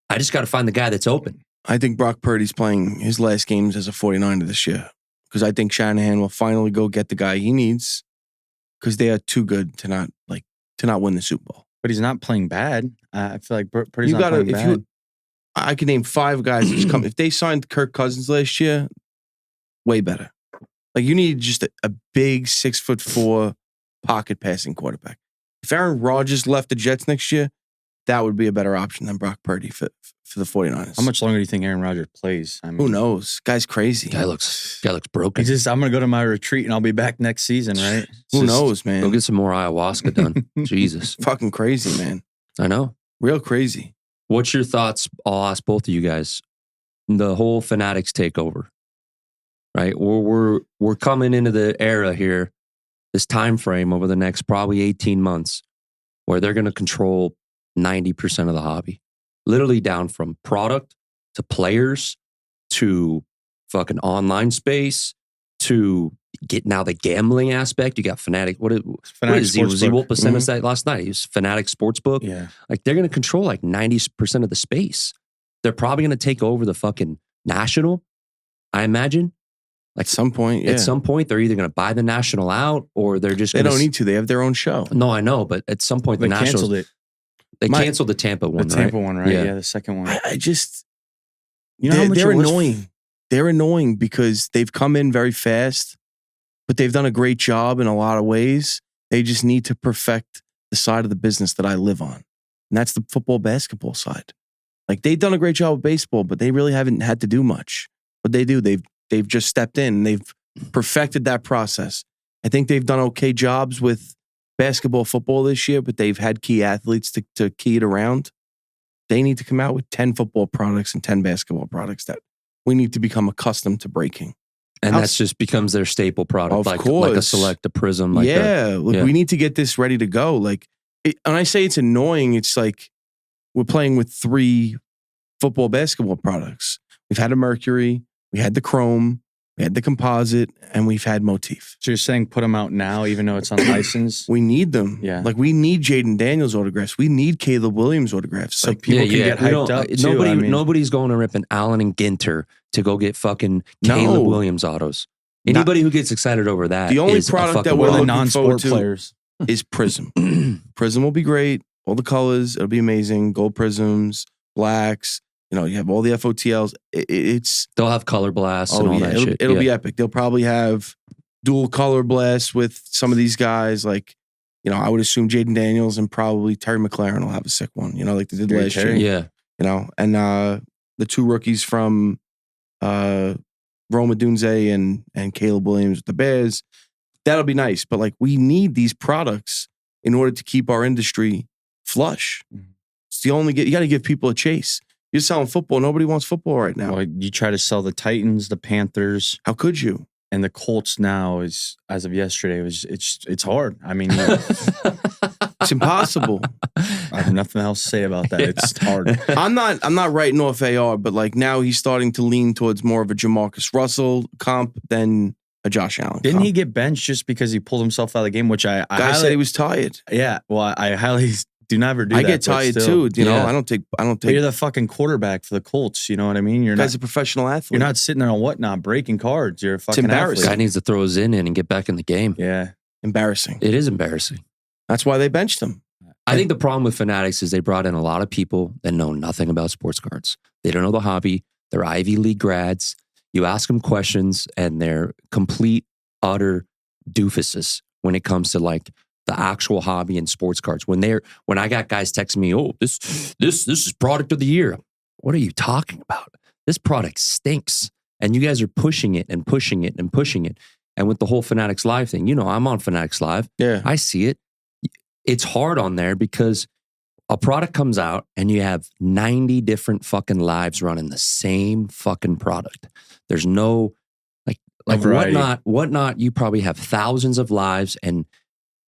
I just got to find the guy that's open. I think Brock Purdy's playing his last games as a 49er this year because I think Shanahan will finally go get the guy he needs because they are too good to not win the Super Bowl. But he's not playing bad. I feel like Purdy's not playing bad. I could name 5 guys that's come. If they signed Kirk Cousins last year, way better. Like, you need just a big 6'4" pocket passing quarterback. If Aaron Rodgers left the Jets next year, that would be a better option than Brock Purdy for the 49ers. How much longer do you think Aaron Rodgers plays? I mean, who knows? Guy's crazy. Guy looks broken. I'm going to go to my retreat and I'll be back next season, right? Who knows, man? Go get some more ayahuasca done. Jesus. Fucking crazy, man. I know. Real crazy. What's your thoughts? I'll ask both of you guys. The whole Fanatics takeover, right? We're coming into the era here, this time frame over the next probably 18 months, where they're going to control 90% of the hobby, literally down from product to players to fucking online space to get now the gambling aspect. You got Fanatic. What is Wolpa sent us that last night? He was Fanatic Sportsbook. Yeah. Like, they're going to control like 90% of the space. They're probably going to take over the fucking National, I imagine. Like, at some point, yeah. At some point, they're either going to buy the National out or they're just They don't need to. They have their own show. No, I know. But at some point, They the National... canceled it. They canceled the Tampa one, The Tampa one, right? Yeah, the second one. I just... You know how much they're it was? annoying. They're annoying because they've come in very fast, but they've done a great job in a lot of ways. They just need to perfect the side of the business that I live on. And that's the football, basketball side. Like, they've done a great job with baseball, but they really haven't had to do much. What they do, they've just stepped in and they've perfected that process. I think they've done okay jobs with basketball, football this year, but they've had key athletes to key it around. They need to come out with 10 football products and 10 basketball products that we need to become accustomed to breaking. And that just becomes their staple product, Of like course. a Select, a Prism. Like we need to get this ready to go. Like, and I say it's annoying. It's like we're playing with 3 football, basketball products. We've had a Mercury, we had the Chrome, we had the Composite, and we've had Motif. So you're saying put them out now, even though it's unlicensed? We need them. Yeah. Like, we need Jaden Daniels autographs. We need Caleb Williams autographs. So Like, people can get we hyped don't- up too. Nobody's going to rip an Allen and Ginter to go get fucking Caleb No. Williams autos. Anybody who gets excited over that The only is a product fucking that we're All the bum. looking forward non-sport to- players. is Prism. Prism will be great. All the colors, it'll be amazing. Gold prisms, blacks, You have all the FOTLs. It's They'll have color blasts and all that shit. It'll be epic. They'll probably have dual color blasts with some of these guys. Like, I would assume Jaden Daniels and probably Terry McLaren will have a sick one. Like they did last year. Yeah. And the 2 rookies from Roma Dunze and Caleb Williams with the Bears. That'll be nice. But like, we need these products in order to keep our industry flush. It's the only you got to give people a chase. You're selling football. Nobody wants football right now. Well, you try to sell the Titans, the Panthers. How could you? And the Colts now is, as of yesterday, it's hard. I mean, it's impossible. I have nothing else to say about that. It's hard. I'm not writing off AR, but like now he's starting to lean towards more of a Jamarcus Russell comp than a Josh Allen. Didn't he get benched just because he pulled himself out of the game? Which I said he was tired. Yeah. Well, I highly do never do that. I get tired too. I don't take. But you're the fucking quarterback for the Colts. You know what I mean? You're guy's a professional athlete. You're not sitting there on whatnot breaking cards. You're a fucking embarrassing. athlete. Guy needs to throw his in and get back in the game. Yeah. Embarrassing. It is embarrassing. That's why they benched him. I think the problem with Fanatics is they brought in a lot of people that know nothing about sports cards. They don't know the hobby. They're Ivy League grads. You ask them questions and they're complete, utter doofuses when it comes to like the actual hobby and sports cards. When I got guys texting me, oh, this is product of the year. What are you talking about? This product stinks. And you guys are pushing it and pushing it and pushing it. And with the whole Fanatics Live thing, I'm on Fanatics Live. Yeah. I see it. It's hard on there because a product comes out and you have 90 different fucking lives running the same fucking product. There's no like whatnot. You probably have thousands of lives and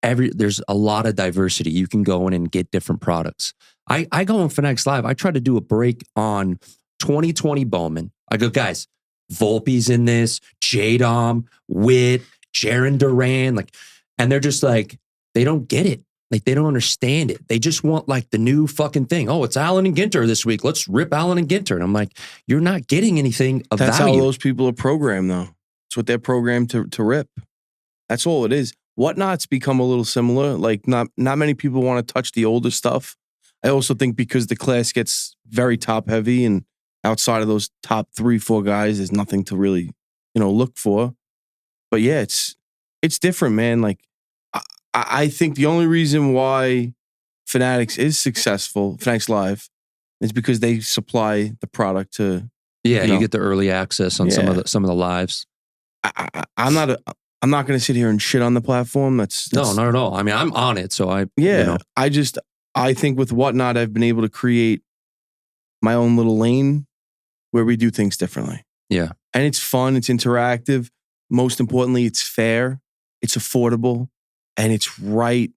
there's a lot of diversity. You can go in and get different products. I go on Fanatics Live. I try to do a break on 2020 Bowman. I go, guys, Volpe's in this, J-Dom, Witt, Jaron Duran, and they're just like, they don't get it. Like, they don't understand it. They just want like the new fucking thing. Oh, it's Allen and Ginter this week. Let's rip Allen and Ginter. And I'm like, you're not getting anything of That's value. how those people are programmed, though. It's what they're programmed to rip. That's all it is. Whatnot's become a little similar. Like, not many people want to touch the older stuff. I also think because the class gets very top heavy and outside of those top 3-4 guys, there's nothing to really, look for. But yeah, it's different, man. Like, I think the only reason why Fanatics is successful, Fanatics Live, is because they supply the product to. Yeah, you get the early access on some of the lives. I'm not going to sit here and shit on the platform. That's no, not at all. I mean, I'm on it, so I think with Whatnot, I've been able to create my own little lane where we do things differently. Yeah, and it's fun. It's interactive. Most importantly, it's fair. It's affordable. And it's right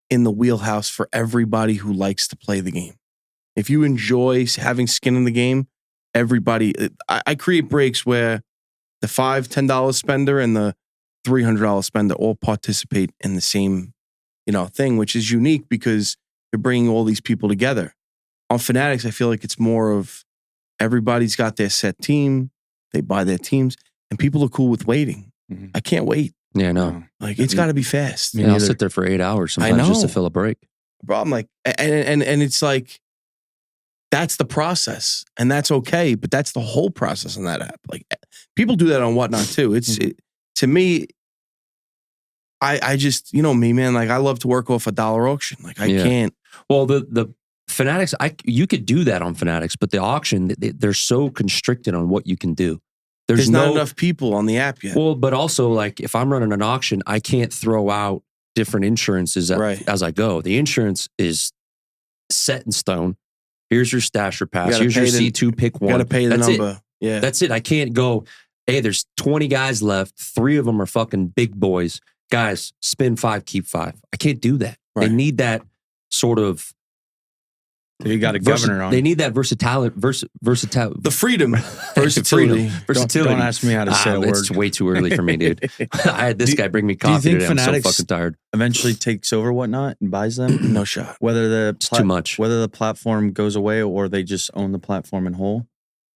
in the wheelhouse for everybody who likes to play the game. If you enjoy having skin in the game, everybody, I create breaks where the $5, $10 spender and the $300 spender all participate in the same, thing, which is unique because you're bringing all these people together. On Fanatics, I feel like it's more of everybody's got their set team. They buy their teams and people are cool with waiting. Mm-hmm. I can't wait. Yeah, no. Like, it's got to be fast. I'll sit there for 8 hours sometimes just to fill a break. Bro, I'm like, and it's like, that's the process. And that's okay. But that's the whole process on that app. Like, people do that on Whatnot too. To me, I just, me, man, like, I love to work off a dollar auction. Like, I can't. Well, the Fanatics, you could do that on Fanatics, but the auction, they're so constricted on what you can do. There's not enough people on the app yet. Well, but also, like, if I'm running an auction, I can't throw out different insurances as I go. The insurance is set in stone. Here's your stasher pass. Here's your C2 pick one. You got to pay the number. Yeah. That's it. I can't go, hey, there's 20 guys left. 3 of them are fucking big boys. Guys, spin 5, keep 5. I can't do that. Right. They need that sort of... You got a governor on. They need that versatility. The freedom. Versatility. Don't ask me how to say a word. It's way too early for me, dude. I had this guy bring me coffee today. I'm so fucking tired. Eventually takes over Whatnot and buys them? No shot. It's too much. Whether the platform goes away or they just own the platform in whole?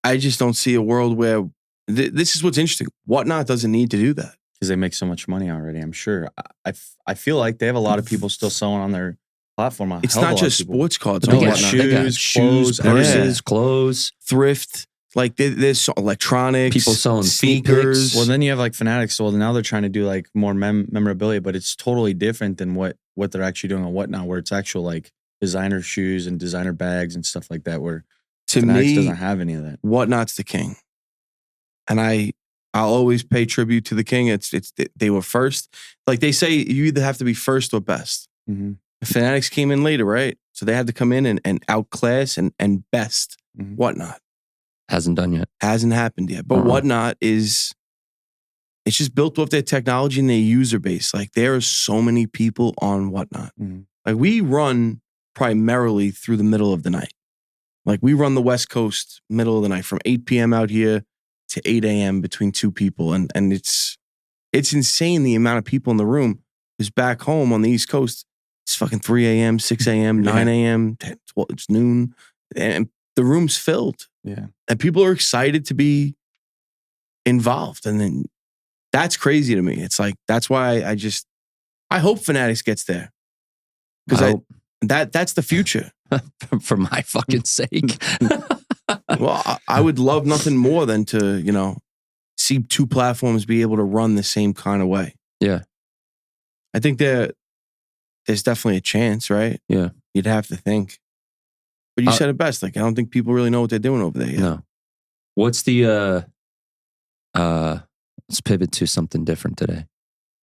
I just don't see a world where... This is what's interesting. Whatnot doesn't need to do that. Because they make so much money already, I'm sure. I feel like they have a lot of people still selling on their platform. A It's hell of a not lot of just people. sports cards. No, and They got whatnot. whatnot. they got shoes, purses, clothes. Thrift. Like there's electronics. People selling feet sneakers. pics. Well, then you have like Fanatics. So now they're trying to do like more memorabilia, but it's totally different than what they're actually doing on Whatnot, where it's actual like designer shoes and designer bags and stuff like that. Where to Fanatics me, doesn't have any of that. Whatnot's the king, and I'll always pay tribute to the king. It's they were first. Like they say, you either have to be first or best. Mm-hmm. The Fanatics came in later, right? So they had to come in and outclass and best Mhm. Whatnot. Hasn't done yet. Hasn't happened yet. But Whatnot it's just built off their technology and their user base. Like there are so many people on Whatnot. Mhm. Like we run primarily through the middle of the night. Like we run the West Coast middle of the night from 8 p.m. out here to 8 a.m. between two people. And it's insane the amount of people in the room. Because back home on the East Coast, it's fucking 3 a.m., 6 a.m., 9 a.m., 10, 12, it's noon. And the room's filled. Yeah. And people are excited to be involved. And then that's crazy to me. It's like, that's why I hope Fanatics gets there. Because that's the future. For my fucking sake. Well, I would love nothing more than to, see two platforms be able to run the same kind of way. Yeah. I think there's definitely a chance, right? Yeah. You'd have to think. But you said it best. Like, I don't think people really know what they're doing over there yet. No. What's the let's pivot to something different today.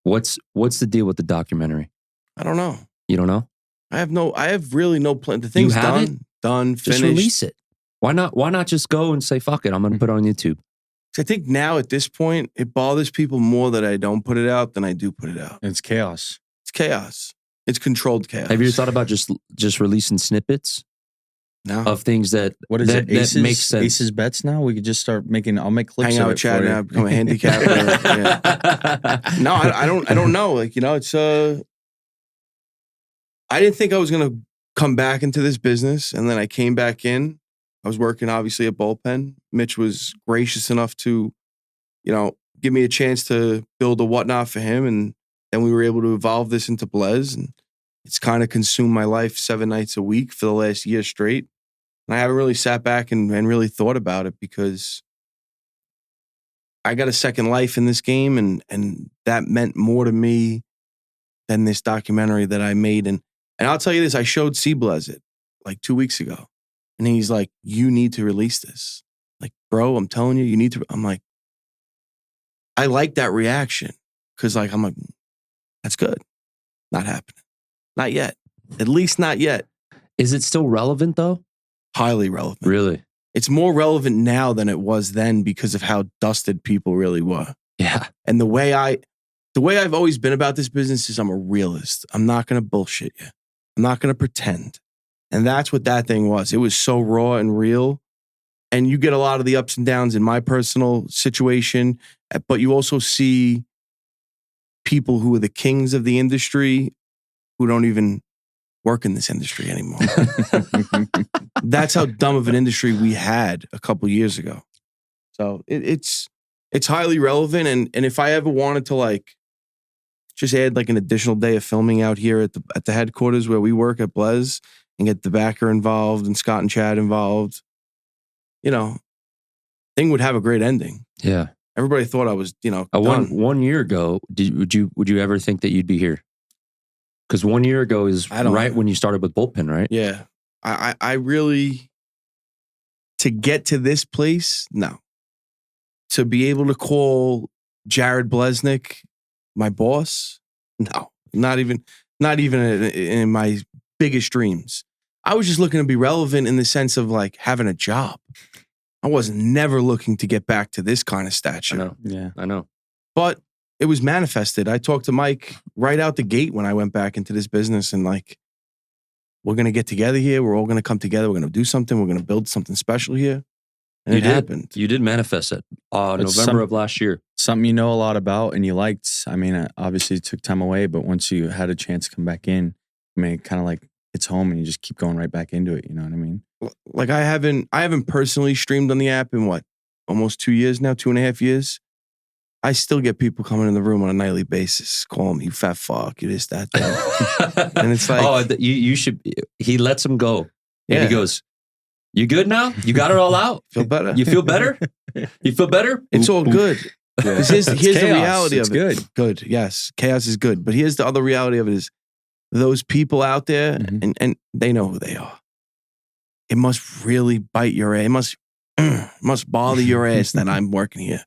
What's the deal with the documentary? I don't know. You don't know? I have really no plan. The thing's done, Just finished. release it. Why not just go and say, fuck it, I'm gonna put it on YouTube. I think now at this point, it bothers people more that I don't put it out than I do put it out. It's chaos. It's chaos. It's controlled chaos. Have you thought about just releasing snippets No. of things that What is it? Aces, that makes sense? Aces bets now? We could just start making, I'll make clips Hang out of with it Chad for now, you. become a handicapper. Yeah. No, I don't know. Like, it's I didn't think I was gonna come back into this business, and then I came back in. I was working obviously at Bullpen. Mitch was gracious enough to, give me a chance to build a Whatnot for him, and then we were able to evolve this into Blez, and it's kind of consumed my life 7 nights a week for the last year straight. And I haven't really sat back and really thought about it because I got a second life in this game, and that meant more to me than this documentary that I made. And I'll tell you this, I showed Blez it like 2 weeks ago. And he's like, you need to release this. Like, bro, I'm telling you, you need to. I'm like, I like that reaction. Cause I'm like, that's good. Not happening. Not yet. At least not yet. Is it still relevant though? Highly relevant. Really? It's more relevant now than it was then because of how dusted people really were. Yeah. And the way I've always been about this business is I'm a realist. I'm not going to bullshit you. I'm not going to pretend. And that's what that thing was. It was so raw and real. And you get a lot of the ups and downs in my personal situation, but you also see people who are the kings of the industry who don't even work in this industry anymore. That's how dumb of an industry we had a couple years ago. So it's highly relevant. And if I ever wanted to just add an additional day of filming out here at the headquarters where we work at Blez and get the backer involved and Scott and Chad involved, thing would have a great ending. Yeah. Everybody thought I was, done. 1 year ago, would you ever think that you'd be here? Because 1 year ago is right when you started with Bullpen, right? Yeah. I really, to get to this place, no. To be able to call Jared Blesnick my boss, no. Not even in my biggest dreams. I was just looking to be relevant in the sense of having a job. I was never looking to get back to this kind of stature. I know. Yeah. I know. But it was manifested. I talked to Mike right out the gate when I went back into this business and we're going to get together here. We're all going to come together. We're going to do something. We're going to build something special here. And it happened. You did manifest it. November of last year. Something you know a lot about and you liked. I mean, obviously it took time away, but once you had a chance to come back in, I mean, kind of it's home and you just keep going right back into it. You know what I mean? I haven't personally streamed on the app in almost 2 years now, 2.5 years. I still get people coming in the room on a nightly basis, calling me, you fat fuck, you this, that, that. And it's like, oh, you should. He lets him go. Yeah. And he goes, "You good now? You got it all out? feel better. You feel better? You feel better? It's all good. Because here's the chaos. reality It's of it. good. Good, yes. Chaos is good. But here's the other reality of it is those people out there, and they know who they are. It must really bite your ass. It must bother your ass that I'm working here.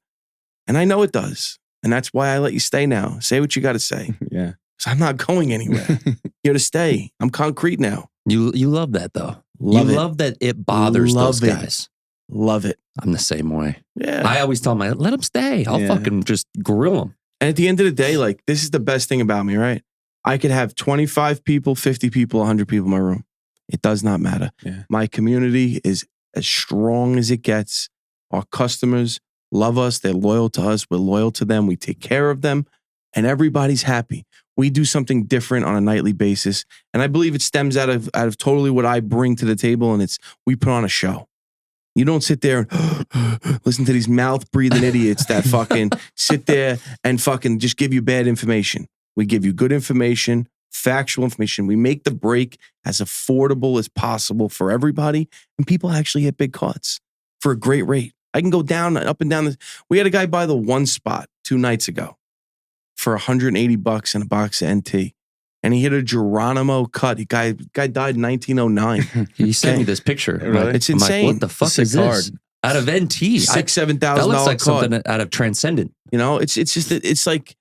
And I know it does. And that's why I let you stay now. Say what you got to say. Yeah. Because I'm not going anywhere. Here to stay. I'm concrete now. You love that though. Love you it. love that it bothers Love those it. guys. Love it. I'm the same way. Yeah. I always tell them, let them stay. I'll Yeah. fucking just grill them. And at the end of the day, like, this is the best thing about me, right? I could have 25 people, 50 people, 100 people in my room. It does not matter. Yeah. My community is as strong as it gets. Our customers love us. They're loyal to us. We're loyal to them. We take care of them. And everybody's happy. We do something different on a nightly basis. And I believe it stems out of totally what I bring to the table. And it's, we put on a show. You don't sit there and listen to these mouth breathing idiots that fucking sit there and fucking just give you bad information. We give you good information, factual information. We make the break as affordable as possible for everybody. And people actually hit big cuts for a great rate. I can go down, up and down. We had a guy buy the one spot 2 nights ago for $180 and a box of NT. And he hit a Geronimo cut. The guy died in 1909. He sent Okay. me this picture. Really? It's I'm like, insane. what the fuck Sick is this? card. Out of NT. $6,000, That looks like card. something out of Transcendent. You know, it's just that it's like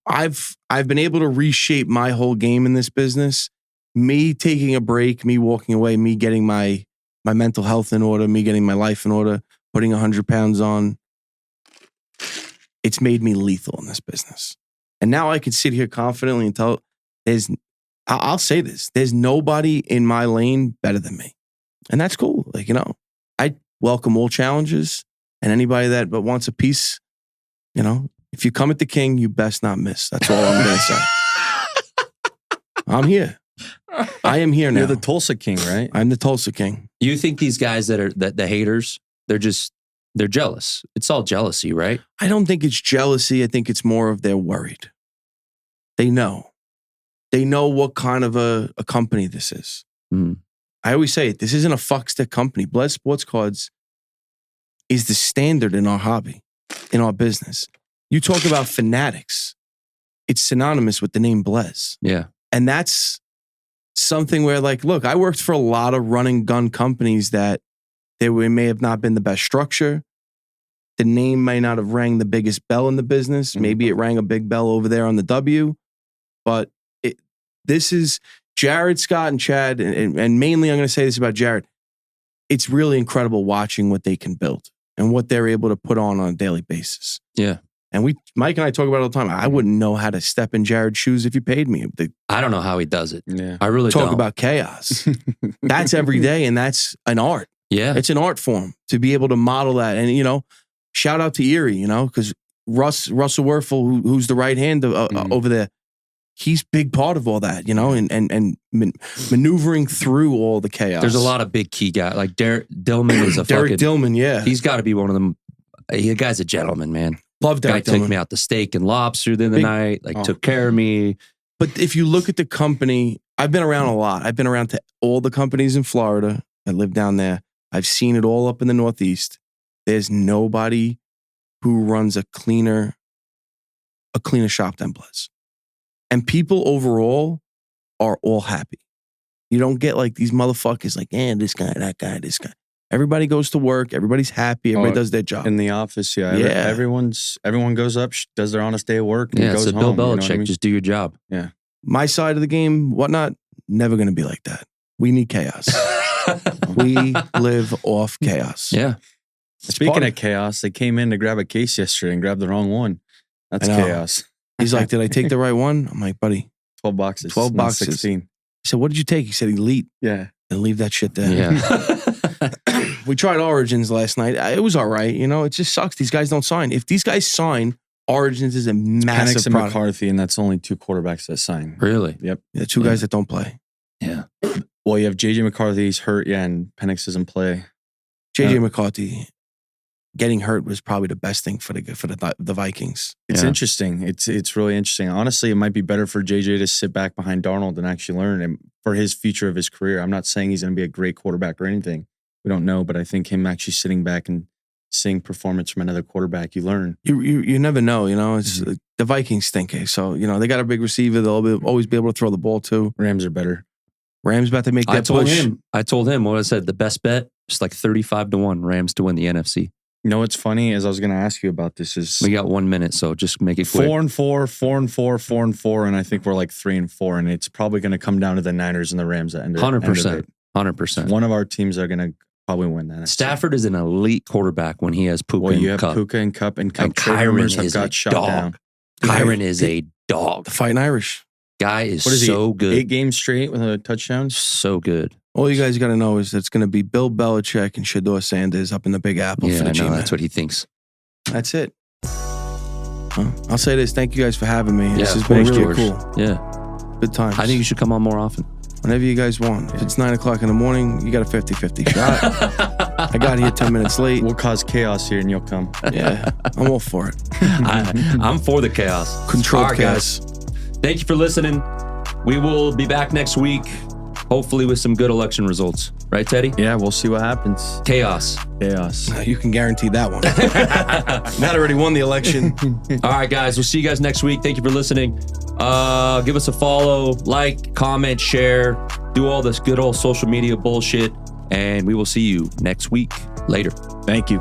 I've been able to reshape my whole game in this business. Me taking a break, me walking away, me getting my mental health in order, me getting my life in order, putting 100 pounds on. It's made me lethal in this business. And now I can sit here confidently and tell I'll say this, there's nobody in my lane better than me. And that's cool. Like, you know, I welcome all challenges and anybody that but wants a piece, you know, if you come at the king, you best not miss. That's all I'm going to say. I'm here. I am here now. You're the Tulsa King, right? I'm the Tulsa King. You think these guys that are the haters, they're jealous. It's all jealousy, right? I don't think it's jealousy. I think it's more of they're worried. They know. They know what kind of a company this is. Mm. I always say it. This isn't a fuckstick company. Blez Sports Cards is the standard in our hobby, in our business. You talk about fanatics. It's synonymous with the name Blez. Yeah. And that's something where, like, look, I worked for a lot of run and gun companies that may have not been the best structure. The name may not have rang the biggest bell in the business. Maybe it rang a big bell over there on the W. But this is Jared, Scott, and Chad, and mainly I'm going to say this about Jared. It's really incredible watching what they can build and what they're able to put on a daily basis. Yeah. And Mike and I talk about it all the time. I wouldn't know how to step in Jared's shoes if you paid me. I don't know how he does it. Yeah. I really Talk don't. about chaos. That's every day, and that's an art. Yeah. It's an art form to be able to model that. And, you know, shout out to Erie, you know, because Russell Werfel, who's the right hand over there, he's big part of all that, you know, and maneuvering through all the chaos. There's a lot of big key guys. Like Derek Dillman is a Derek fucking... Dillman, yeah. He's got to be one of them. The guy's a gentleman, man. Love Guy Derek took Dillman. me out to steak and lobster the other night. Like, took care of me. But if you look at the company, I've been around a lot. I've been around to all the companies in Florida. I live down there. I've seen it all up in the Northeast. There's nobody who runs a cleaner shop than Blez. And people overall are all happy. You don't get like these motherfuckers like, this guy, that guy, this guy. Everybody goes to work. Everybody's happy. Everybody does their job. In the office, yeah. Yeah. Everyone goes up, does their honest day of work, and Yeah, goes so Bill home. Belichick, You know what I mean? just do your job. Yeah. My side of the game, whatnot, never going to be like that. We need chaos. We live off chaos. Yeah. Speaking of chaos, they came in to grab a case yesterday and grabbed the wrong one. That's I know. chaos. He's like, did I take the right one? I'm like, buddy, 12 boxes. 12 not boxes. 16. He said, what did you take? He said, Elite. Yeah. And leave that shit there. Yeah. We tried Origins last night. It was all right. You know, it just sucks. These guys don't sign. If these guys sign, Origins is a Penix massive and product. McCarthy, and that's only 2 quarterbacks that sign. Really? Yep. The two guys that don't play. Yeah. Well, you have JJ McCarthy's hurt, yeah, and Penix doesn't play. JJ McCarthy, getting hurt was probably the best thing for the Vikings. It's Yeah. interesting. It's really interesting. Honestly, it might be better for JJ to sit back behind Darnold and actually learn him for his future of his career. I'm not saying he's going to be a great quarterback or anything. We don't know, but I think him actually sitting back and seeing performance from another quarterback, you learn. You never know. It's the Vikings stink. So they got a big receiver. They'll always be able to throw the ball too. Rams are better. Rams about to make that push. I told him what I said. The best bet is like 35-1 Rams to win the NFC. You know what's funny is I was going to ask you about this is We got 1 minute, so just make it quick. 4-4, 4-4, 4-4, and I think we're like 3-4, and it's probably going to come down to the Niners and the Rams at end of 100%. it. 100%. One of our teams are going to probably win that. Stafford is an elite quarterback when he has Puka Well, you and have Cup. Puka and Cup, and And trade Kyron rumors have is a got shot dog. down. Kyron is a dog. The Fighting Irish. Guy is What is so he? good. 8 games straight with a touchdown. So good. All you guys got to know is that it's going to be Bill Belichick and Shedeur Sanders up in the Big Apple Yeah, for the I know. G-Man. That's what he thinks. That's it. I'll say this. Thank you guys for having me. This Yeah, has of been course, really George. cool. Yeah. Good times. I think you should come on more often. Whenever you guys want. If it's 9 o'clock in the morning, you got a 50-50 shot. I got here 10 minutes late. We'll cause chaos here, and you'll come. Yeah, I'm all for it. I'm for the chaos. Controlled All right, chaos. Thank you for listening. We will be back next week, hopefully with some good election results. Right, Teddy? Yeah, we'll see what happens. Chaos. Chaos. You can guarantee that one. Matt already won the election. All right, guys. We'll see you guys next week. Thank you for listening. Give us a follow, like, comment, share, do all this good old social media bullshit, and we will see you next week. Later. Thank you.